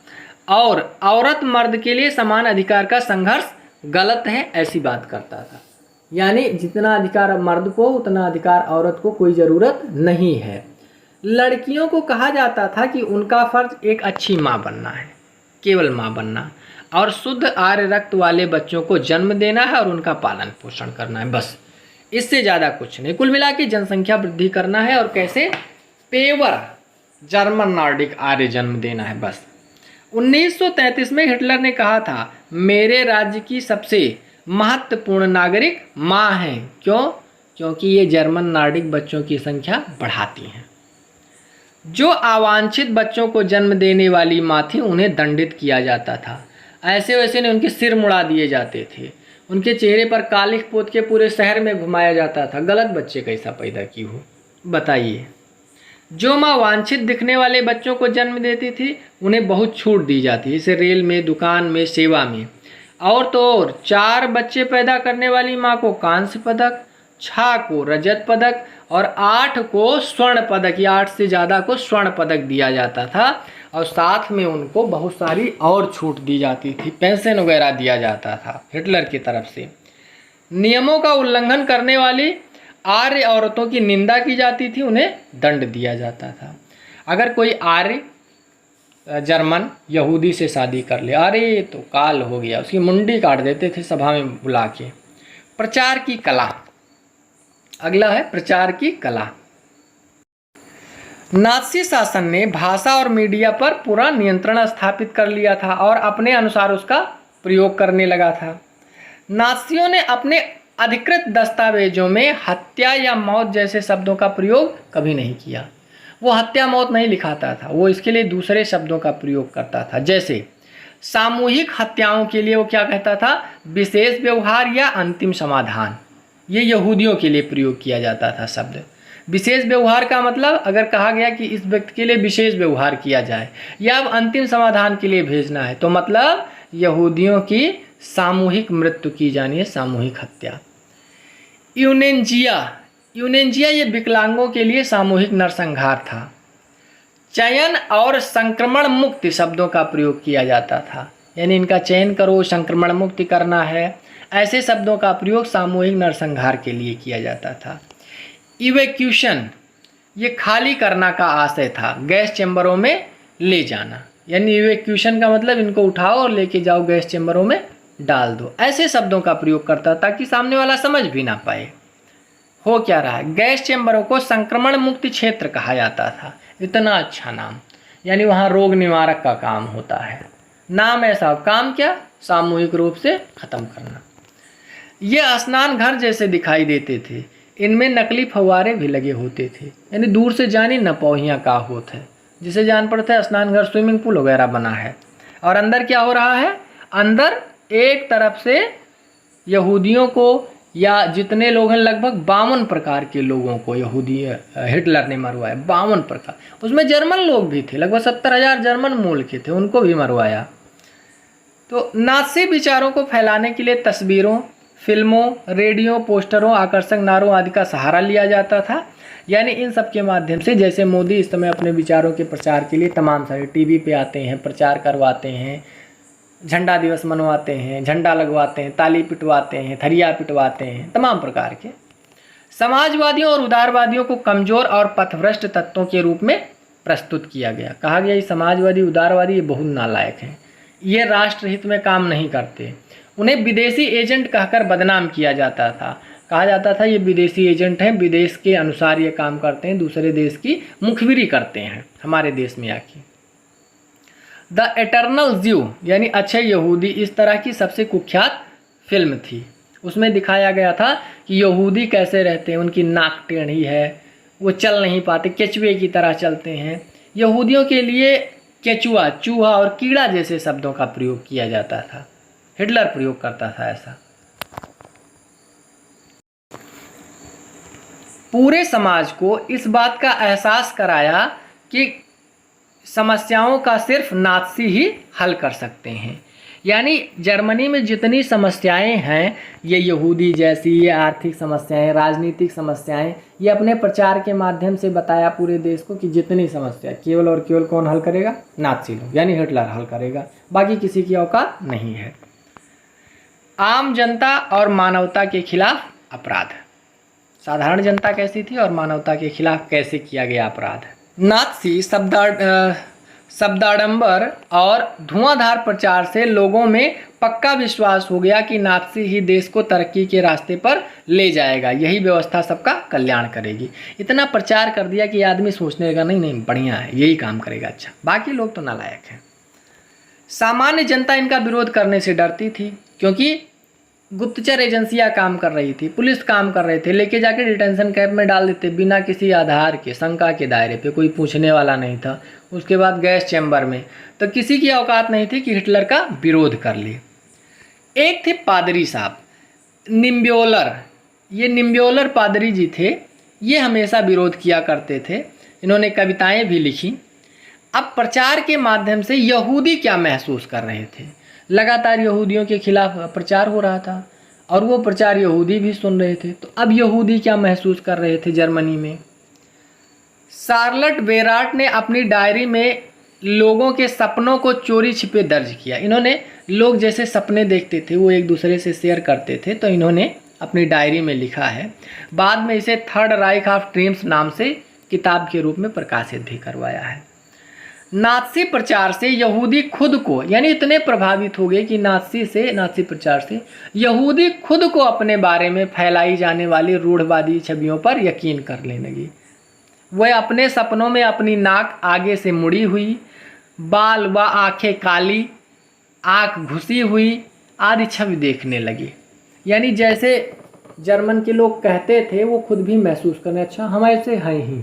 Speaker 1: और औरत मर्द के लिए समान अधिकार का संघर्ष गलत है ऐसी बात करता था। यानी जितना अधिकार मर्द को उतना अधिकार औरत को कोई ज़रूरत नहीं है। लड़कियों को कहा जाता था कि उनका फर्ज एक अच्छी माँ बनना है, केवल माँ बनना, और शुद्ध आर्य रक्त वाले बच्चों को जन्म देना है और उनका पालन पोषण करना है, बस, इससे ज़्यादा कुछ नहीं। कुल मिला के जनसंख्या वृद्धि करना है और कैसे, पेवर जर्मन नॉर्डिक आर्य जन्म देना है, बस। 1933 में हिटलर ने कहा था मेरे राज्य की सबसे महत्वपूर्ण नागरिक माँ हैं। क्यों? क्योंकि ये जर्मन नॉर्डिक बच्चों की संख्या बढ़ाती हैं। जो अवांछित बच्चों को जन्म देने वाली माँ थी उन्हें दंडित किया जाता था। ऐसे वैसे ने उनके सिर मुड़ा दिए जाते थे, उनके चेहरे पर कालिख पोत के पूरे शहर में घुमाया जाता था। गलत बच्चे कैसा पैदा की हो, बताइए। जो माँ वांछित दिखने वाले बच्चों को जन्म देती थी उन्हें बहुत छूट दी जाती, जैसे रेल में, दुकान में, सेवा में। और तो और 4 बच्चे पैदा करने वाली माँ को कांस्य पदक, 6 को रजत पदक और 8 को स्वर्ण पदक या 8 से ज़्यादा को स्वर्ण पदक दिया जाता था। और साथ में उनको बहुत सारी और छूट दी जाती थी, पेंशन वगैरह दिया जाता था हिटलर की तरफ से। नियमों का उल्लंघन करने वाली आर्य औरतों की निंदा की जाती थी, उन्हें दंड दिया जाता था। अगर कोई आर्य जर्मन यहूदी से शादी कर ले, अरे तो काल हो गया, उसकी मुंडी काट देते थे सभा में बुला के। प्रचार की कला, अगला है प्रचार की कला। नाज़ी शासन ने भाषा और मीडिया पर पूरा नियंत्रण स्थापित कर लिया था और अपने अनुसार उसका प्रयोग करने लगा था। नाज़ियों ने अपने अधिकृत दस्तावेजों में हत्या या मौत जैसे शब्दों का प्रयोग कभी नहीं किया। वो हत्या मौत नहीं लिखाता था, वो इसके लिए दूसरे शब्दों का प्रयोग करता था। जैसे सामूहिक हत्याओं के लिए वो क्या कहता था, विशेष व्यवहार या अंतिम समाधान। ये यहूदियों के लिए प्रयोग किया जाता था शब्द। विशेष व्यवहार का मतलब अगर कहा गया कि इस व्यक्ति के लिए विशेष व्यवहार किया जाए या अब अंतिम समाधान के लिए भेजना है, तो मतलब यहूदियों की सामूहिक मृत्यु की जानी है, सामूहिक हत्या। यूनेंजिया ये विकलांगों के लिए सामूहिक नरसंहार था। चयन और संक्रमण मुक्ति शब्दों का प्रयोग किया जाता था, यानी इनका चयन करो, संक्रमण मुक्ति करना है, ऐसे शब्दों का प्रयोग सामूहिक नरसंहार के लिए किया जाता था। इवैक्यूशन ये खाली करना का आशय था, गैस चैम्बरों में ले जाना, यानी इवैक्यूशन का मतलब इनको उठाओ और लेके जाओ गैस चैम्बरों में डाल दो, ऐसे शब्दों का प्रयोग करता ताकि सामने वाला समझ भी ना पाए हो क्या रहा है। गैस चैम्बरों को संक्रमण मुक्ति क्षेत्र कहा जाता था, इतना अच्छा नाम, यानी वहाँ रोग निवारक का काम होता है। नाम ऐसा, काम क्या, सामूहिक रूप से खत्म करना। ये स्नान घर जैसे दिखाई देते थे, इनमें नकली फव्वारे भी लगे होते थे, यानी दूर से जानी न पौहियाँ का होता है, जिसे जान पड़ता है स्नान घर स्विमिंग पूल वगैरह बना है। और अंदर क्या हो रहा है, अंदर एक तरफ से यहूदियों को या जितने लोग हैं लगभग 52 प्रकार के लोगों को यहूदी हिटलर ने मरवाया, 52 प्रकार। उसमें जर्मन लोग भी थे, लगभग 70,000 जर्मन मूल के थे, उनको भी मरवाया। तो नाज़ी विचारों को फैलाने के लिए तस्वीरों, फिल्मों, रेडियो, पोस्टरों, आकर्षक नारों आदि का सहारा लिया जाता था। यानी इन सब के माध्यम से, जैसे मोदी इस समय अपने विचारों के प्रचार के लिए तमाम सारे टीवी पे आते हैं, प्रचार करवाते हैं, झंडा दिवस मनवाते हैं, झंडा लगवाते हैं, ताली पिटवाते हैं, थरिया पिटवाते हैं, तमाम प्रकार के। समाजवादियों और उदारवादियों को कमज़ोर और पथभ्रष्ट तत्वों के रूप में प्रस्तुत किया गया। कहा गया ये समाजवादी, उदारवादी ये बहुत नालायक हैं, ये राष्ट्रहित में काम नहीं करते। उन्हें विदेशी एजेंट कहकर बदनाम किया जाता था, कहा जाता था ये विदेशी एजेंट हैं, विदेश के अनुसार ये काम करते हैं, दूसरे देश की मुखबिरी करते हैं हमारे देश में आके। द एटर्नल ज्यू यानी अच्छे यहूदी इस तरह की सबसे कुख्यात फिल्म थी। उसमें दिखाया गया था कि यहूदी कैसे रहते हैं, उनकी नाक टेढ़ी है, वो चल नहीं पाते, केचुए की तरह चलते हैं। यहूदियों के लिए केचुआ, चूहा और कीड़ा जैसे शब्दों का प्रयोग किया जाता था, हिटलर प्रयोग करता था ऐसा। पूरे समाज को इस बात का एहसास कराया कि समस्याओं का सिर्फ नाज़ी ही हल कर सकते हैं। यानी जर्मनी में जितनी समस्याएं हैं, ये यहूदी जैसी, ये आर्थिक समस्याएं, राजनीतिक समस्याएं, ये अपने प्रचार के माध्यम से बताया पूरे देश को कि जितनी समस्या केवल और केवल कौन हल करेगा? नाज़ी लोग, यानी हिटलर हल करेगा, बाकी किसी की औकात नहीं है। आम जनता और मानवता के खिलाफ अपराध। साधारण जनता कैसी थी और मानवता के खिलाफ कैसे किया गया अपराध? नाज़ी शब्दाडंबर और धुआंधार प्रचार से लोगों में पक्का विश्वास हो गया कि नाज़ी ही देश को तरक्की के रास्ते पर ले जाएगा, यही व्यवस्था सबका कल्याण करेगी। इतना प्रचार कर दिया कि आदमी सोचने लगा नहीं नहीं बढ़िया है, यही काम करेगा, अच्छा, बाकी लोग तो नालायक हैं। सामान्य जनता इनका विरोध करने से डरती थी, क्योंकि गुप्तचर एजेंसियां काम कर रही थी, पुलिस काम कर रहे थे, लेके जाके डिटेंशन कैंप में डाल देते बिना किसी आधार के, शंका के दायरे पे, कोई पूछने वाला नहीं था। उसके बाद गैस चैम्बर में, तो किसी की औकात नहीं थी कि हिटलर का विरोध कर ले। एक थे पादरी साहब निम्ब्योलर, ये निम्ब्योलर पादरी जी थे, ये हमेशा विरोध किया करते थे, इन्होंने कविताएं भी लिखी। अब प्रचार के माध्यम से यहूदी क्या महसूस कर रहे थे? लगातार यहूदियों के खिलाफ प्रचार हो रहा था और वो प्रचार यहूदी भी सुन रहे थे, तो अब यहूदी क्या महसूस कर रहे थे जर्मनी में? शार्लट बेराट ने अपनी डायरी में लोगों के सपनों को चोरी छिपे दर्ज किया। इन्होंने लोग जैसे सपने देखते थे वो एक दूसरे से शेयर करते थे, तो इन्होंने अपनी डायरी में लिखा है। बाद में इसे थर्ड राइख ऑफ ड्रीम्स नाम से किताब के रूप में प्रकाशित भी करवाया है। नाज़ी प्रचार से यहूदी खुद को, यानी इतने प्रभावित हो गए कि नाज़ी प्रचार से यहूदी खुद को अपने बारे में फैलाई जाने वाली रूढ़वादी छवियों पर यकीन करने लगी। वह अपने सपनों में अपनी नाक आगे से मुड़ी हुई, बाल व आंखें काली, आंख घुसी हुई आदि छवि देखने लगी। यानी जैसे जर्मन के लोग कहते थे वो खुद भी महसूस करने, अच्छा हम ऐसे हैं ही।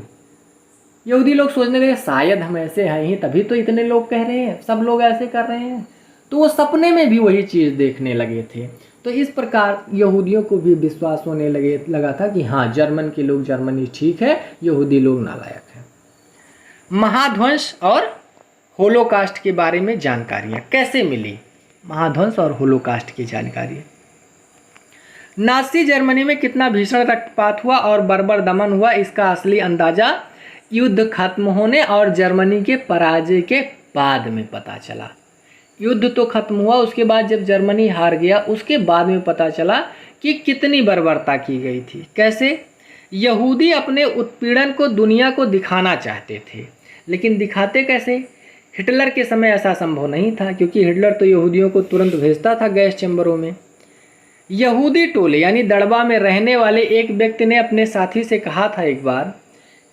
Speaker 1: यहूदी लोग सोचने लगे शायद हम ऐसे हैं ही, तभी तो इतने लोग कह रहे हैं, सब लोग ऐसे कर रहे हैं। तो वो सपने में भी वही चीज़ देखने लगे थे। तो इस प्रकार यहूदियों को भी विश्वास होने लगा था कि हाँ, जर्मन के लोग, जर्मनी ठीक है, यहूदी लोग नालायक हैं। महाध्वंस और होलोकास्ट के बारे में जानकारियाँ कैसे मिली? महाध्वंस और होलोकास्ट की जानकारी। नाज़ी जर्मनी में कितना भीषण रक्तपात हुआ और बर्बर दमन हुआ, इसका असली अंदाजा युद्ध खत्म होने और जर्मनी के पराजय के बाद में पता चला। युद्ध तो खत्म हुआ, उसके बाद जब जर्मनी हार गया उसके बाद में पता चला कि कितनी बर्बरता की गई थी। कैसे? यहूदी अपने उत्पीड़न को दुनिया को दिखाना चाहते थे, लेकिन दिखाते कैसे? हिटलर के समय ऐसा संभव नहीं था, क्योंकि हिटलर तो यहूदियों को तुरंत भेजता था गैस चैम्बरों में। यहूदी टोले यानी दड़बा में रहने वाले एक व्यक्ति ने अपने साथी से कहा था एक बार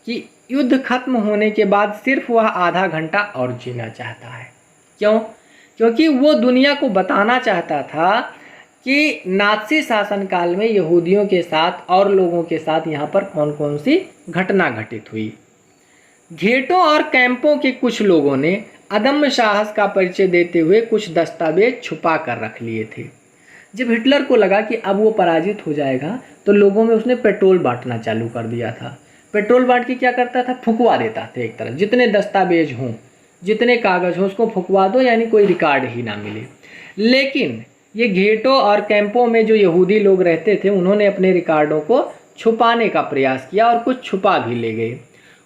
Speaker 1: कि युद्ध खत्म होने के बाद सिर्फ वह आधा घंटा और जीना चाहता है। क्यों? क्योंकि वो दुनिया को बताना चाहता था कि नाज़ी शासनकाल में यहूदियों के साथ और लोगों के साथ यहाँ पर कौन कौन सी घटना घटित हुई। घेटों और कैंपों के कुछ लोगों ने अदम्य साहस का परिचय देते हुए कुछ दस्तावेज छुपा कर रख लिए थे। जब हिटलर को लगा कि अब वो पराजित हो जाएगा, तो लोगों में उसने पेट्रोल बांटना चालू कर दिया था। पेट्रोल बांट के क्या करता था? फुकवा देता था एक तरफ, जितने दस्तावेज हों, जितने कागज़ हों, उसको फुकवा दो, यानी कोई रिकॉर्ड ही ना मिले। लेकिन ये घेटों और कैंपों में जो यहूदी लोग रहते थे, उन्होंने अपने रिकॉर्डों को छुपाने का प्रयास किया और कुछ छुपा भी ले गए।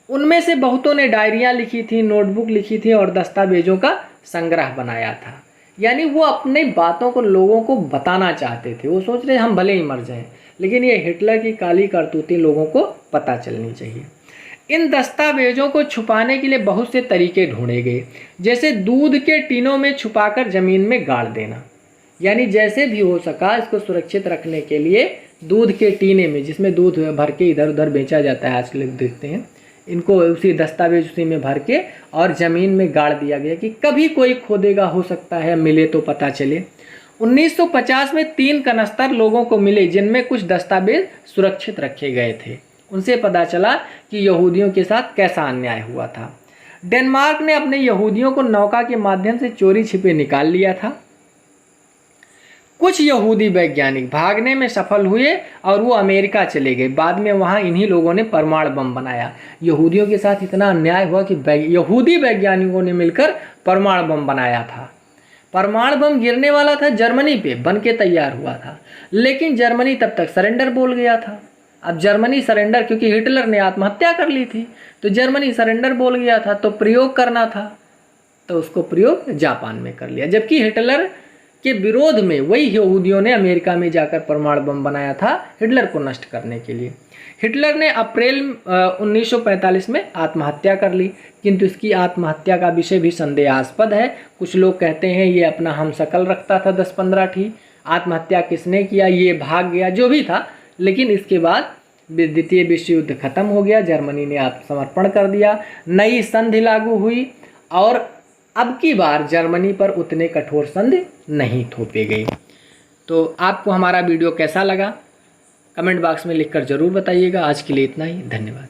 Speaker 1: उनमें से बहुतों ने डायरियाँ लिखी थी, नोटबुक लिखी थी और दस्तावेजों का संग्रह बनाया था। यानी वो अपने बातों को लोगों को बताना चाहते थे। वो सोच रहे हम भले ही मर जाएं, लेकिन ये हिटलर की काली करतूतें लोगों को पता चलनी चाहिए। इन दस्तावेजों को छुपाने के लिए बहुत से तरीके ढूंढे गए, जैसे दूध के टीनों में छुपाकर ज़मीन में गाड़ देना। यानी जैसे भी हो सका इसको सुरक्षित रखने के लिए दूध के टीने में, जिसमें दूध भर के इधर उधर बेचा जाता है, आजकल देखते हैं, इनको उसी दस्तावेज उसी में भर के और ज़मीन में गाड़ दिया गया कि कभी कोई खोदेगा, हो सकता है मिले तो पता चले। 1950 में 3 कनस्तर लोगों को मिले जिनमें कुछ दस्तावेज सुरक्षित रखे गए थे। उनसे पता चला कि यहूदियों के साथ कैसा अन्याय हुआ था। डेनमार्क ने अपने यहूदियों को नौका के माध्यम से चोरी छिपे निकाल लिया था। कुछ यहूदी वैज्ञानिक भागने में सफल हुए और वो अमेरिका चले गए। बाद में वहाँ इन्हीं लोगों ने परमाणु बम बनाया। यहूदियों के साथ इतना अन्याय हुआ कि यहूदी वैज्ञानिकों ने मिलकर परमाणु बम बनाया था। परमाणु बम गिरने वाला था जर्मनी पे, बन के तैयार हुआ था, लेकिन जर्मनी तब तक सरेंडर बोल गया था। अब जर्मनी सरेंडर, क्योंकि हिटलर ने आत्महत्या कर ली थी, तो जर्मनी सरेंडर बोल गया था, तो प्रयोग करना था, तो उसको प्रयोग जापान में कर लिया। जबकि हिटलर के विरोध में वही यहूदियों ने अमेरिका में जाकर परमाणु बम बनाया था हिटलर को नष्ट करने के लिए। हिटलर ने अप्रैल 1945 में आत्महत्या कर ली, किंतु इसकी आत्महत्या का विषय भी संदेहास्पद है। कुछ लोग कहते हैं ये अपना हमशक्ल रखता था 10-15 ठीक, आत्महत्या किसने किया, ये भाग गया, जो भी था। लेकिन इसके बाद द्वितीय विश्व युद्ध खत्म हो गया, जर्मनी ने आत्मसमर्पण कर दिया, नई संधि लागू हुई और अब की बार जर्मनी पर उतने कठोर संधि नहीं थोपे गई। तो आपको हमारा वीडियो कैसा लगा कमेंट बॉक्स में लिखकर ज़रूर बताइएगा। आज के लिए इतना ही, धन्यवाद।